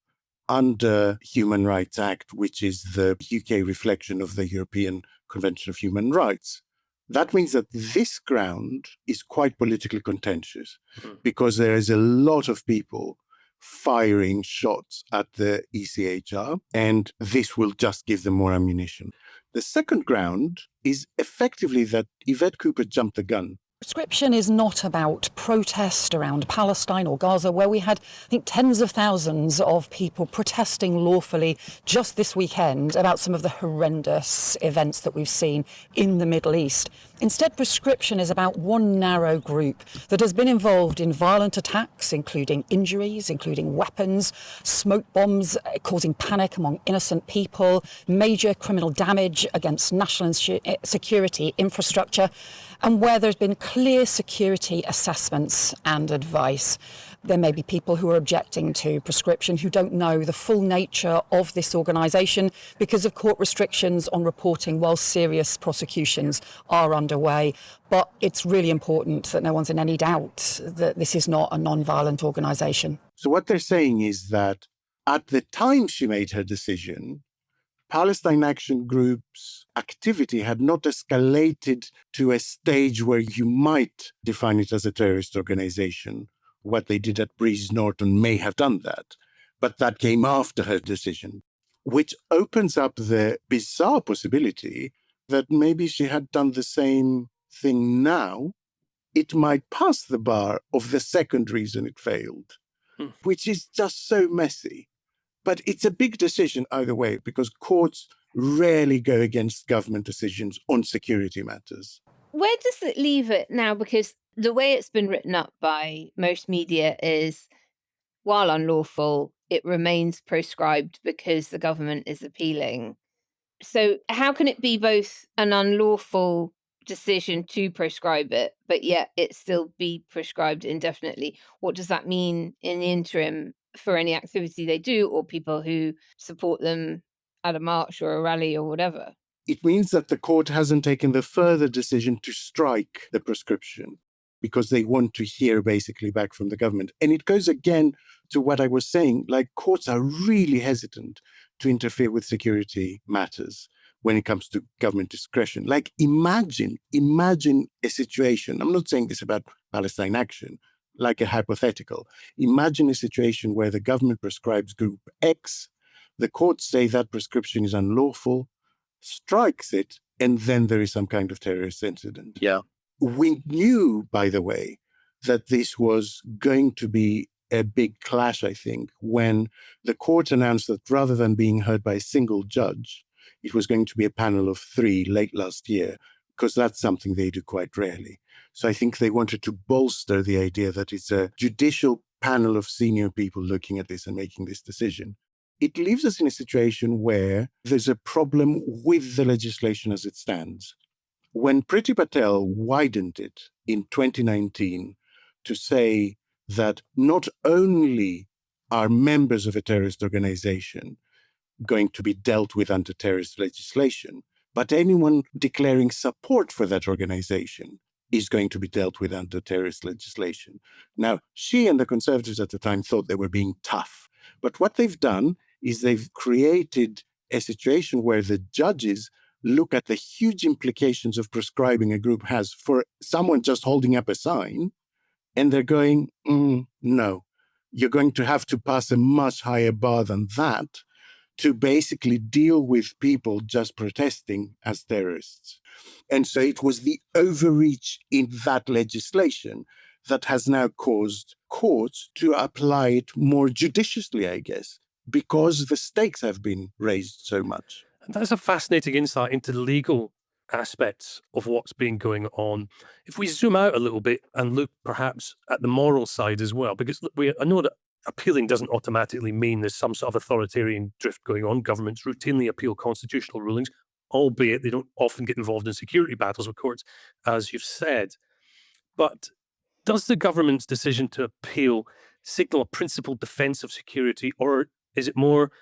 [SPEAKER 4] under Human Rights Act, which is the UK reflection of the European Convention of Human Rights. That means that this ground is quite politically contentious because there is a lot of people firing shots at the ECHR, and this will just give them more ammunition. The second ground is effectively that Yvette Cooper jumped the gun.
[SPEAKER 14] Prescription is not about protest around Palestine or Gaza, where we had, I think, tens of thousands of people protesting lawfully just this weekend about some of the horrendous events that we've seen in the Middle East. Instead, prescription is about one narrow group that has been involved in violent attacks, including injuries, including weapons, smoke bombs causing panic among innocent people, major criminal damage against national security infrastructure, and where there's been clear security assessments and advice. There may be people who are objecting to prescription who don't know the full nature of this organisation because of court restrictions on reporting while serious prosecutions are underway. But it's really important that no one's in any doubt that this is not a non-violent organisation.
[SPEAKER 4] So what they're saying is that at the time she made her decision, Palestine Action Group's activity had not escalated to a stage where you might define it as a terrorist organization. What they did at Breeze Norton may have done that, but that came after her decision, which opens up the bizarre possibility that maybe she had done the same thing now, it might pass the bar of the second reason it failed, which is just so messy. But it's a big decision either way, because courts rarely go against government decisions on security matters.
[SPEAKER 5] Where does it leave it now? Because the way it's been written up by most media is, while unlawful, it remains proscribed because the government is appealing. So how can it be both an unlawful decision to proscribe it, but yet it still be prescribed indefinitely? What does that mean in the interim for any activity they do, or people who support them at a march or a rally or whatever?
[SPEAKER 4] It means that the court hasn't taken the further decision to strike the prescription because they want to hear basically back from the government. And it goes again to what I was saying, like courts are really hesitant to interfere with security matters when it comes to government discretion. Like imagine a situation, I'm not saying this about Palestine Action, like a hypothetical. Imagine a situation where the government prescribes group X, the courts say that prescription is unlawful, strikes it, and then there is some kind of terrorist incident.
[SPEAKER 6] Yeah.
[SPEAKER 4] We knew, by the way, that this was going to be a big clash, I think, when the court announced that rather than being heard by a single judge, it was going to be a panel of 3 late last year, because that's something they do quite rarely. So I think they wanted to bolster the idea that it's a judicial panel of senior people looking at this and making this decision. It leaves us in a situation where there's a problem with the legislation as it stands. When Priti Patel widened it in 2019 to say that not only are members of a terrorist organization going to be dealt with under terrorist legislation, but anyone declaring support for that organization is going to be dealt with under terrorist legislation. Now, she and the Conservatives at the time thought they were being tough. But what they've done is they've created a situation where the judges look at the huge implications of prescribing a group has for someone just holding up a sign, and they're going, no, you're going to have to pass a much higher bar than that to basically deal with people just protesting as terrorists. And so it was the overreach in that legislation that has now caused courts to apply it more judiciously, I guess, because the stakes have been raised so much.
[SPEAKER 6] And that's a fascinating insight into the legal aspects of what's been going on. If we zoom out a little bit and look perhaps at the moral side as well, because I know that appealing doesn't automatically mean there's some sort of authoritarian drift going on. Governments routinely appeal constitutional rulings, albeit they don't often get involved in security battles with courts, as you've said. But does the government's decision to appeal signal a principled defense of security, or is it more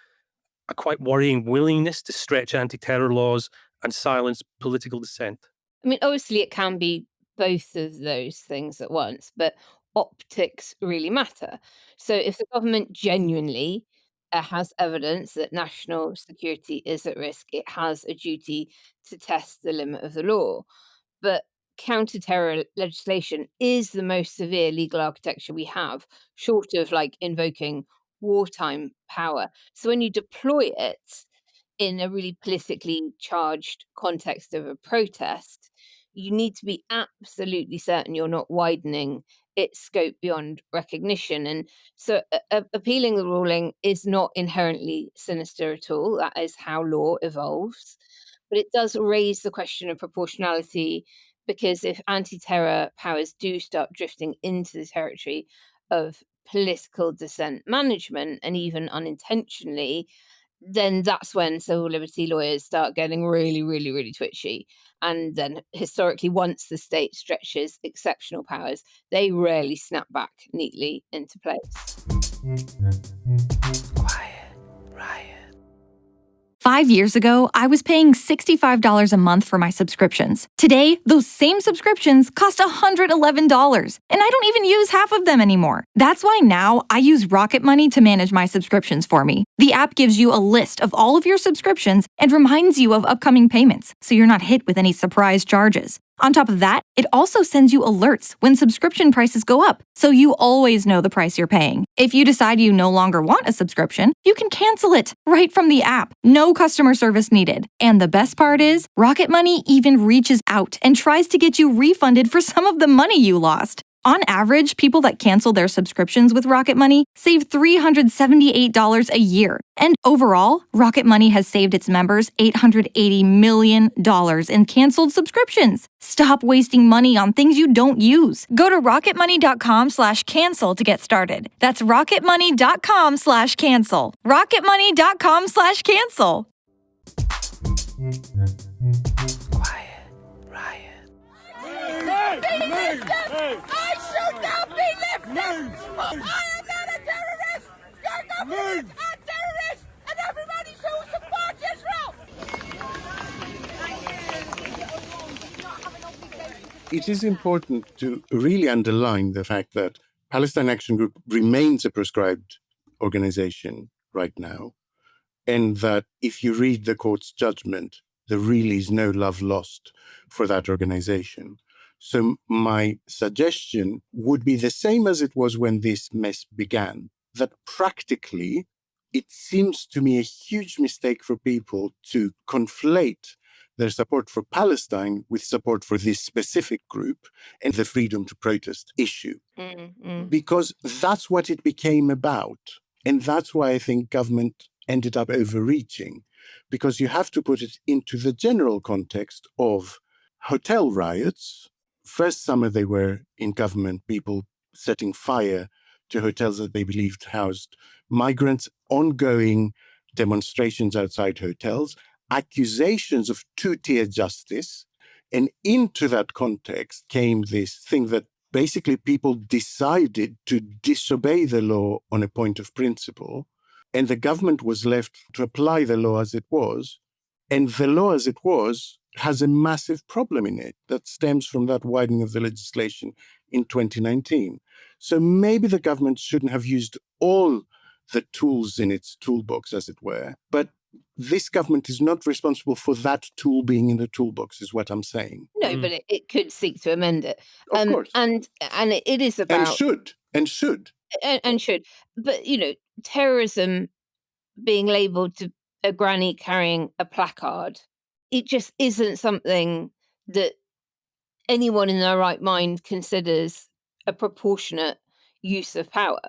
[SPEAKER 6] a quite worrying willingness to stretch anti-terror laws and silence political dissent?
[SPEAKER 5] I mean, obviously it can be both of those things at once, but optics really matter. So if the government genuinely has evidence that national security is at risk, it has a duty to test the limit of the law. But counter-terror legislation is the most severe legal architecture we have, short of like invoking wartime power. So when you deploy it in a really politically charged context of a protest, you need to be absolutely certain you're not widening its scope beyond recognition. And so appealing the ruling is not inherently sinister at all. That is how law evolves. But it does raise the question of proportionality, because if anti-terror powers do start drifting into the territory of political dissent management, and even unintentionally, then that's when civil liberty lawyers start getting really, really, really twitchy. And then historically, once the state stretches exceptional powers, they rarely snap back neatly into place.
[SPEAKER 13] Quiet, Riot. 5 years ago, I was paying $65 a month for my subscriptions. Today, those same subscriptions cost $111, and I don't even use half of them anymore. That's why now I use Rocket Money to manage my subscriptions for me. The app gives you a list of all of your subscriptions and reminds you of upcoming payments, so you're not hit with any surprise charges. On top of that, it also sends you alerts when subscription prices go up, so you always know the price you're paying. If you decide you no longer want a subscription, you can cancel it right from the app. No customer service needed. And the best part is, Rocket Money even reaches out and tries to get you refunded for some of the money you lost. On average, people that cancel their subscriptions with Rocket Money save $378 a year. And overall, Rocket Money has saved its members $880 million in canceled subscriptions. Stop wasting money on things you don't use. Go to rocketmoney.com/cancel to get started. That's rocketmoney.com/cancel. rocketmoney.com/cancel.
[SPEAKER 15] I should not be lifted! I am not a terrorist! Your government is a terrorist! And everybody should support Israel!
[SPEAKER 4] It is important to really underline the fact that Palestine Action Group remains a proscribed organization right now, and that if you read the court's judgment, there really is no love lost for that organization. So my suggestion would be the same as it was when this mess began, that practically it seems to me a huge mistake for people to conflate their support for Palestine with support for this specific group and the freedom to protest issue. Because that's what it became about. And that's why I think government ended up overreaching, because you have to put it into the general context of hotel riots. First summer they were in government, people setting fire to hotels that they believed housed migrants, ongoing demonstrations outside hotels, accusations of two-tier justice. And into that context came this thing that basically people decided to disobey the law on a point of principle, and the government was left to apply the law as it was. And the law as it was has a massive problem in it that stems from that widening of the legislation in 2019. So maybe the government shouldn't have used all the tools in its toolbox, as it were, but this government is not responsible for that tool being in the toolbox, is what I'm saying.
[SPEAKER 5] No, but it could seek to amend it.
[SPEAKER 4] Of course.
[SPEAKER 5] And it is about...
[SPEAKER 4] And should.
[SPEAKER 5] But, terrorism being labelled to a granny carrying a placard, it just isn't something that anyone in their right mind considers a proportionate use of power.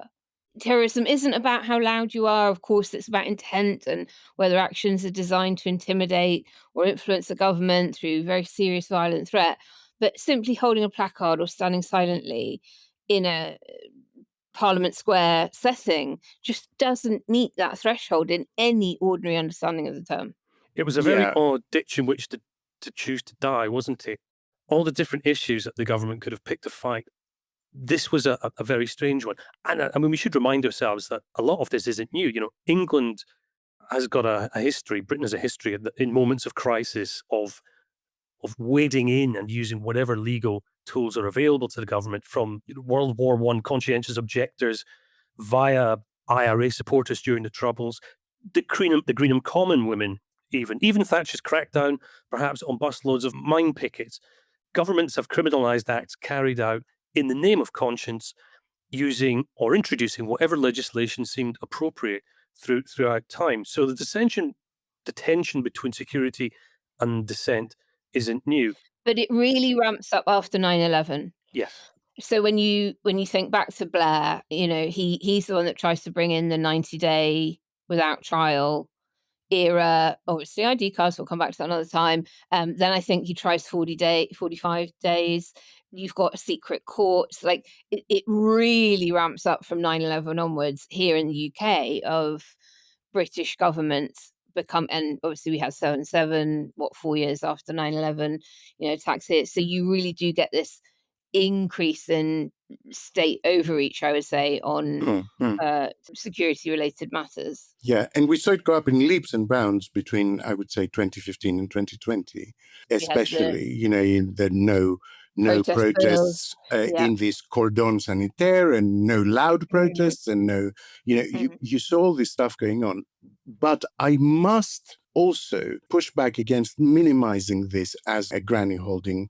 [SPEAKER 5] Terrorism isn't about how loud you are. Of course, it's about intent and whether actions are designed to intimidate or influence the government through very serious violent threat. But simply holding a placard or standing silently in a Parliament Square setting just doesn't meet that threshold in any ordinary understanding of the term.
[SPEAKER 6] It was a very odd ditch in which to choose to die, wasn't it? All the different issues that the government could have picked to fight. This was a very strange one. And I mean, we should remind ourselves that a lot of this isn't new. England has got a history, Britain has a history in moments of crisis of wading in and using whatever legal tools are available to the government, from World War I conscientious objectors via IRA supporters during the Troubles, the Greenham Common women, even Thatcher's crackdown, perhaps on busloads of mine pickets. Governments have criminalised acts carried out in the name of conscience, using or introducing whatever legislation seemed appropriate throughout time. So the tension between security and dissent isn't new.
[SPEAKER 5] But it really ramps up after 9/11.
[SPEAKER 6] Yes.
[SPEAKER 5] So when you think back to Blair, he's the one that tries to bring in the 90-day without trial era. Obviously, ID cards, we'll come back to that another time. Then I think he tries 45 days. You've got secret courts. Like it really ramps up from 9/11 onwards here in the UK of British governments and obviously we had 7/7, 4 years after 9/11, tax hits. So you really do get this increase in state overreach, I would say, on security-related matters.
[SPEAKER 4] Yeah, and we saw it go up in leaps and bounds between, I would say, 2015 and 2020, especially, in the no protests in this cordon sanitaire, and no loud protests, and no, you saw all this stuff going on. But I must also push back against minimizing this as a granny holding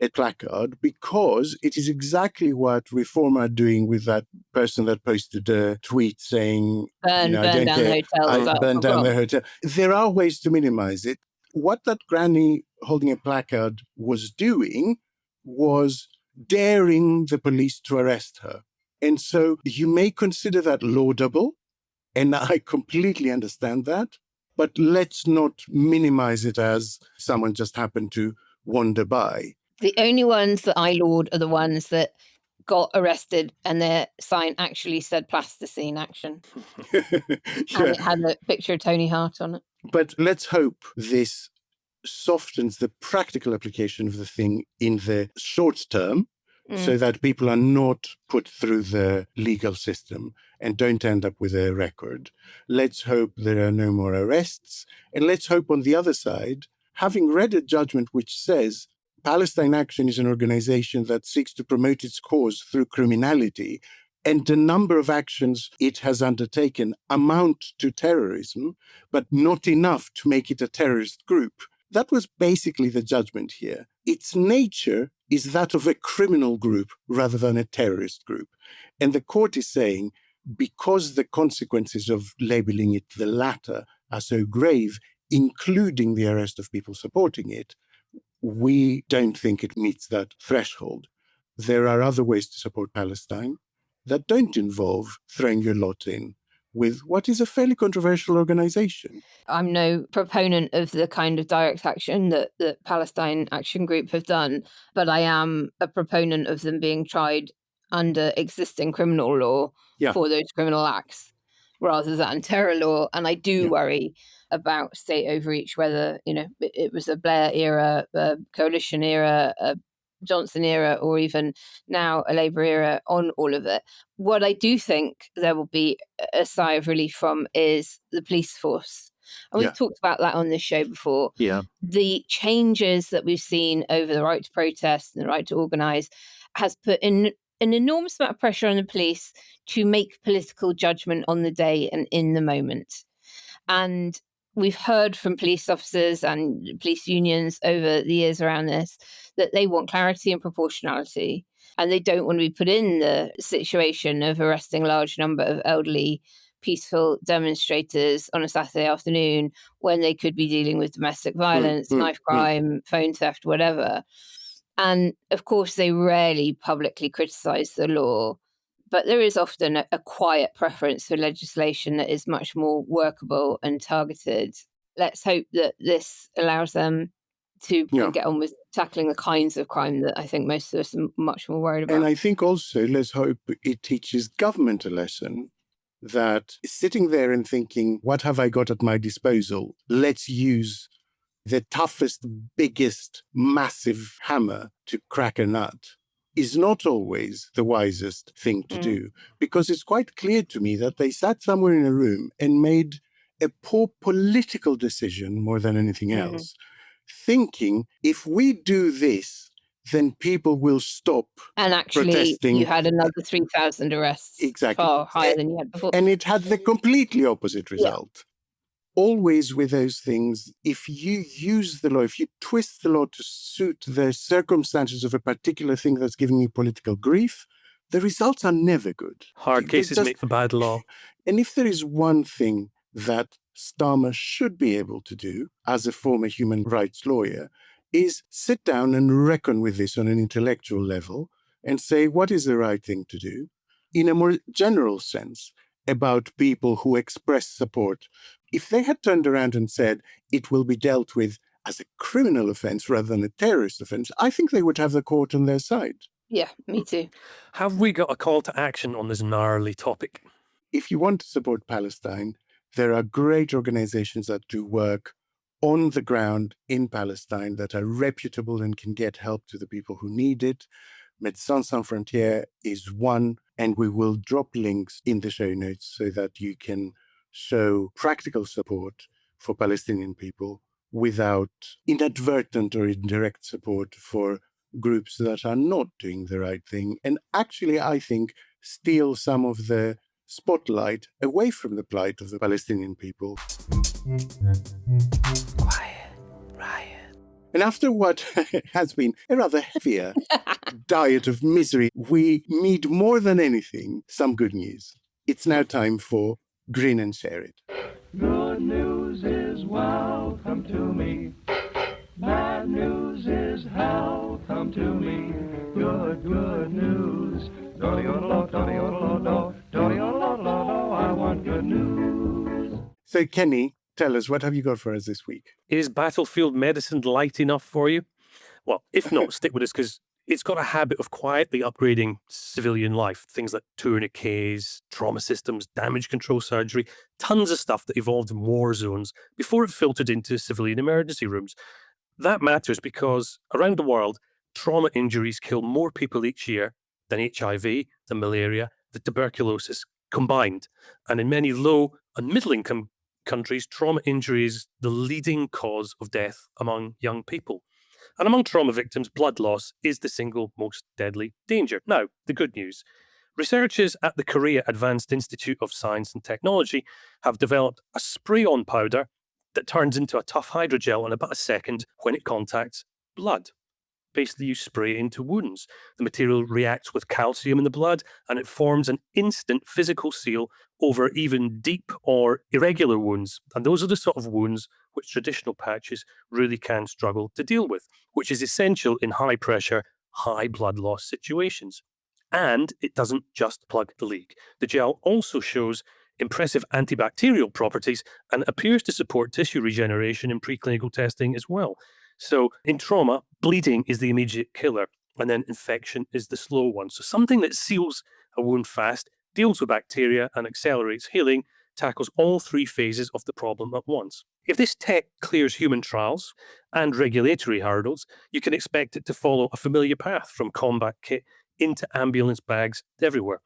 [SPEAKER 4] a placard because it is exactly what Reform are doing with that person that posted a tweet saying,
[SPEAKER 5] Burn
[SPEAKER 4] I don't
[SPEAKER 5] down
[SPEAKER 4] care,
[SPEAKER 5] the hotels.
[SPEAKER 4] I burn down the hotel. There are ways to minimize it. What that granny holding a placard was doing was daring the police to arrest her. And so you may consider that laudable, and I completely understand that, but let's not minimize it as someone just happened to wander by.
[SPEAKER 5] The only ones that I laud are the ones that got arrested and their sign actually said Plasticine Action. And it had a picture of Tony Hart on it.
[SPEAKER 4] But let's hope this softens the practical application of the thing in the short term, so that people are not put through the legal system and don't end up with a record. Let's hope there are no more arrests. And let's hope on the other side, having read a judgment which says Palestine Action is an organization that seeks to promote its cause through criminality, and the number of actions it has undertaken amount to terrorism, but not enough to make it a terrorist group. That was basically the judgment here. Its nature is that of a criminal group rather than a terrorist group. And the court is saying, because the consequences of labeling it the latter are so grave, including the arrest of people supporting it, we don't think it meets that threshold. There are other ways to support Palestine that don't involve throwing your lot in with what is a fairly controversial organization.
[SPEAKER 5] I'm no proponent of the kind of direct action that the Palestine Action Group have done, but I am a proponent of them being tried under existing criminal law for those criminal acts rather than terror law. And I do worry about state overreach, whether it was a Blair era, a coalition era, a Johnson era, or even now a Labour era on all of it. What I do think there will be a sigh of relief from is the police force. And we've talked about that on this show before.
[SPEAKER 16] Yeah.
[SPEAKER 5] The changes that we've seen over the right to protest and the right to organise has put in an enormous amount of pressure on the police to make political judgment on the day and in the moment. And we've heard from police officers and police unions over the years around this that they want clarity and proportionality, and they don't want to be put in the situation of arresting a large number of elderly, peaceful demonstrators on a Saturday afternoon when they could be dealing with domestic violence, knife crime, phone theft, whatever. And of course, they rarely publicly criticise the law. But there is often a quiet preference for legislation that is much more workable and targeted. Let's hope that this allows them to get on with tackling the kinds of crime that I think most of us are much more worried about.
[SPEAKER 4] And I think also, let's hope it teaches government a lesson that sitting there and thinking, what have I got at my disposal? Let's use the toughest, biggest, massive hammer to crack a nut is not always the wisest thing to do, because it's quite clear to me that they sat somewhere in a room and made a poor political decision more than anything else, thinking if we do this, then people will stop
[SPEAKER 5] and actually
[SPEAKER 4] protesting.
[SPEAKER 5] You had another 3,000 arrests, far higher than you had before.
[SPEAKER 4] And it had the completely opposite result. Always with those things, if you use the law, if you twist the law to suit the circumstances of a particular thing that's giving you political grief, the results are never good.
[SPEAKER 6] Hard cases make for bad law.
[SPEAKER 4] And if there is one thing that Starmer should be able to do as a former human rights lawyer, is sit down and reckon with this on an intellectual level and say, what is the right thing to do? In a more general sense, about people who express support. If they had turned around and said it will be dealt with as a criminal offence rather than a terrorist offence, I think they would have the court on their side.
[SPEAKER 5] Yeah, me too.
[SPEAKER 6] Have we got a call to action on this gnarly topic?
[SPEAKER 4] If you want to support Palestine, there are great organizations that do work on the ground in Palestine that are reputable and can get help to the people who need it. Médecins Sans Frontières is one, and we will drop links in the show notes so that you can show practical support for Palestinian people without inadvertent or indirect support for groups that are not doing the right thing. And actually, I think, steal some of the spotlight away from the plight of the Palestinian people.
[SPEAKER 9] Quiet, Riot.
[SPEAKER 4] And after what has been a rather heavier diet of misery, we need more than anything some good news. It's now time for Grin and Share It.
[SPEAKER 15] Good news is welcome to me. Bad news is hell come to me. Good news. I want good news.
[SPEAKER 4] So, Kenny, tell us, what have you got for us this week?
[SPEAKER 6] Is battlefield medicine light enough for you? Well, if not, stick with us because it's got a habit of quietly upgrading civilian life. Things like tourniquets, trauma systems, damage control surgery, tons of stuff that evolved in war zones before it filtered into civilian emergency rooms. That matters because around the world, trauma injuries kill more people each year than HIV, the malaria, the tuberculosis combined. And in many low and middle-income countries, trauma injury is the leading cause of death among young people. And among trauma victims, blood loss is the single most deadly danger. Now, the good news. Researchers at the Korea Advanced Institute of Science and Technology have developed a spray-on powder that turns into a tough hydrogel in about a second when it contacts blood. Basically, you spray it into wounds. The material reacts with calcium in the blood, and it forms an instant physical seal over even deep or irregular wounds. And those are the sort of wounds which traditional patches really can struggle to deal with, which is essential in high-pressure, high blood loss situations. And it doesn't just plug the leak. The gel also shows impressive antibacterial properties and appears to support tissue regeneration in preclinical testing as well. So in trauma, bleeding is the immediate killer, and then infection is the slow one. So something that seals a wound fast, deals with bacteria and accelerates healing, tackles all three phases of the problem at once. If this tech clears human trials and regulatory hurdles, you can expect it to follow a familiar path from combat kit into ambulance bags everywhere.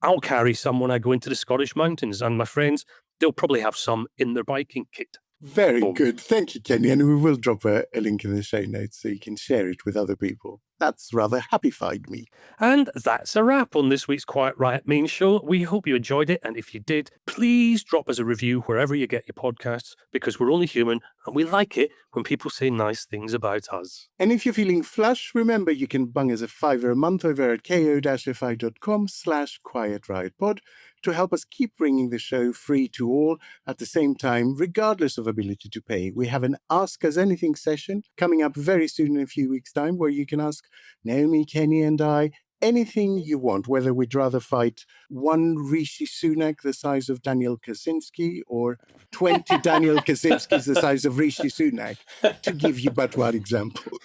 [SPEAKER 6] I'll carry some when I go into the Scottish mountains, and my friends, they'll probably have some in their biking kit.
[SPEAKER 4] Very good. Thank you, Kenny. And we will drop a link in the show notes so you can share it with other people. That's rather happy-fied me.
[SPEAKER 6] And that's a wrap on this week's Quiet Riot main show. We hope you enjoyed it. And if you did, please drop us a review wherever you get your podcasts, because we're only human and we like it when people say nice things about us.
[SPEAKER 4] And if you're feeling flush, remember you can bung us a $5 a month over at ko-fi.com/quietriotpod to help us keep bringing the show free to all at the same time, regardless of ability to pay. We have an Ask Us Anything session coming up very soon in a few weeks' time, where you can ask Naomi, Kenny and I anything you want, whether we'd rather fight one Rishi Sunak the size of Daniel Kaczynski or 20 Daniel Kaczynskis the size of Rishi Sunak, to give you but one example.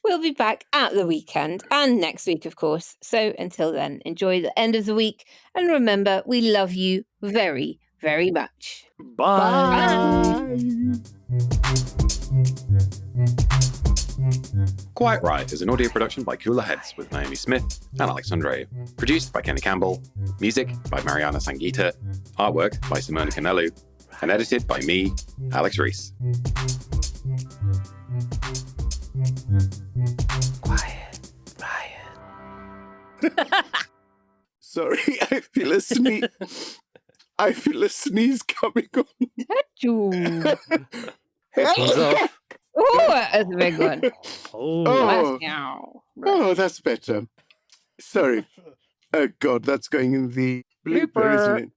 [SPEAKER 5] We'll be back at the weekend and next week, of course. So until then, enjoy the end of the week. And remember, we love you very, very much.
[SPEAKER 6] Bye.
[SPEAKER 16] Quiet Riot is an audio production by Cooler Heads with Naomi Smith and Andreou. Produced by Kenny Campbell. Music by Mariana Sangeeta. Artwork by Simone Canelu. And edited by me, Alex Reese.
[SPEAKER 15] Quiet Riot.
[SPEAKER 4] Sorry, I feel a sneeze. I feel a sneeze coming on.
[SPEAKER 5] Achoo.
[SPEAKER 6] Headphones off.
[SPEAKER 5] Oh, that's a big one.
[SPEAKER 4] Oh, that's better. Sorry. Oh, God, that's going in the blooper, isn't it?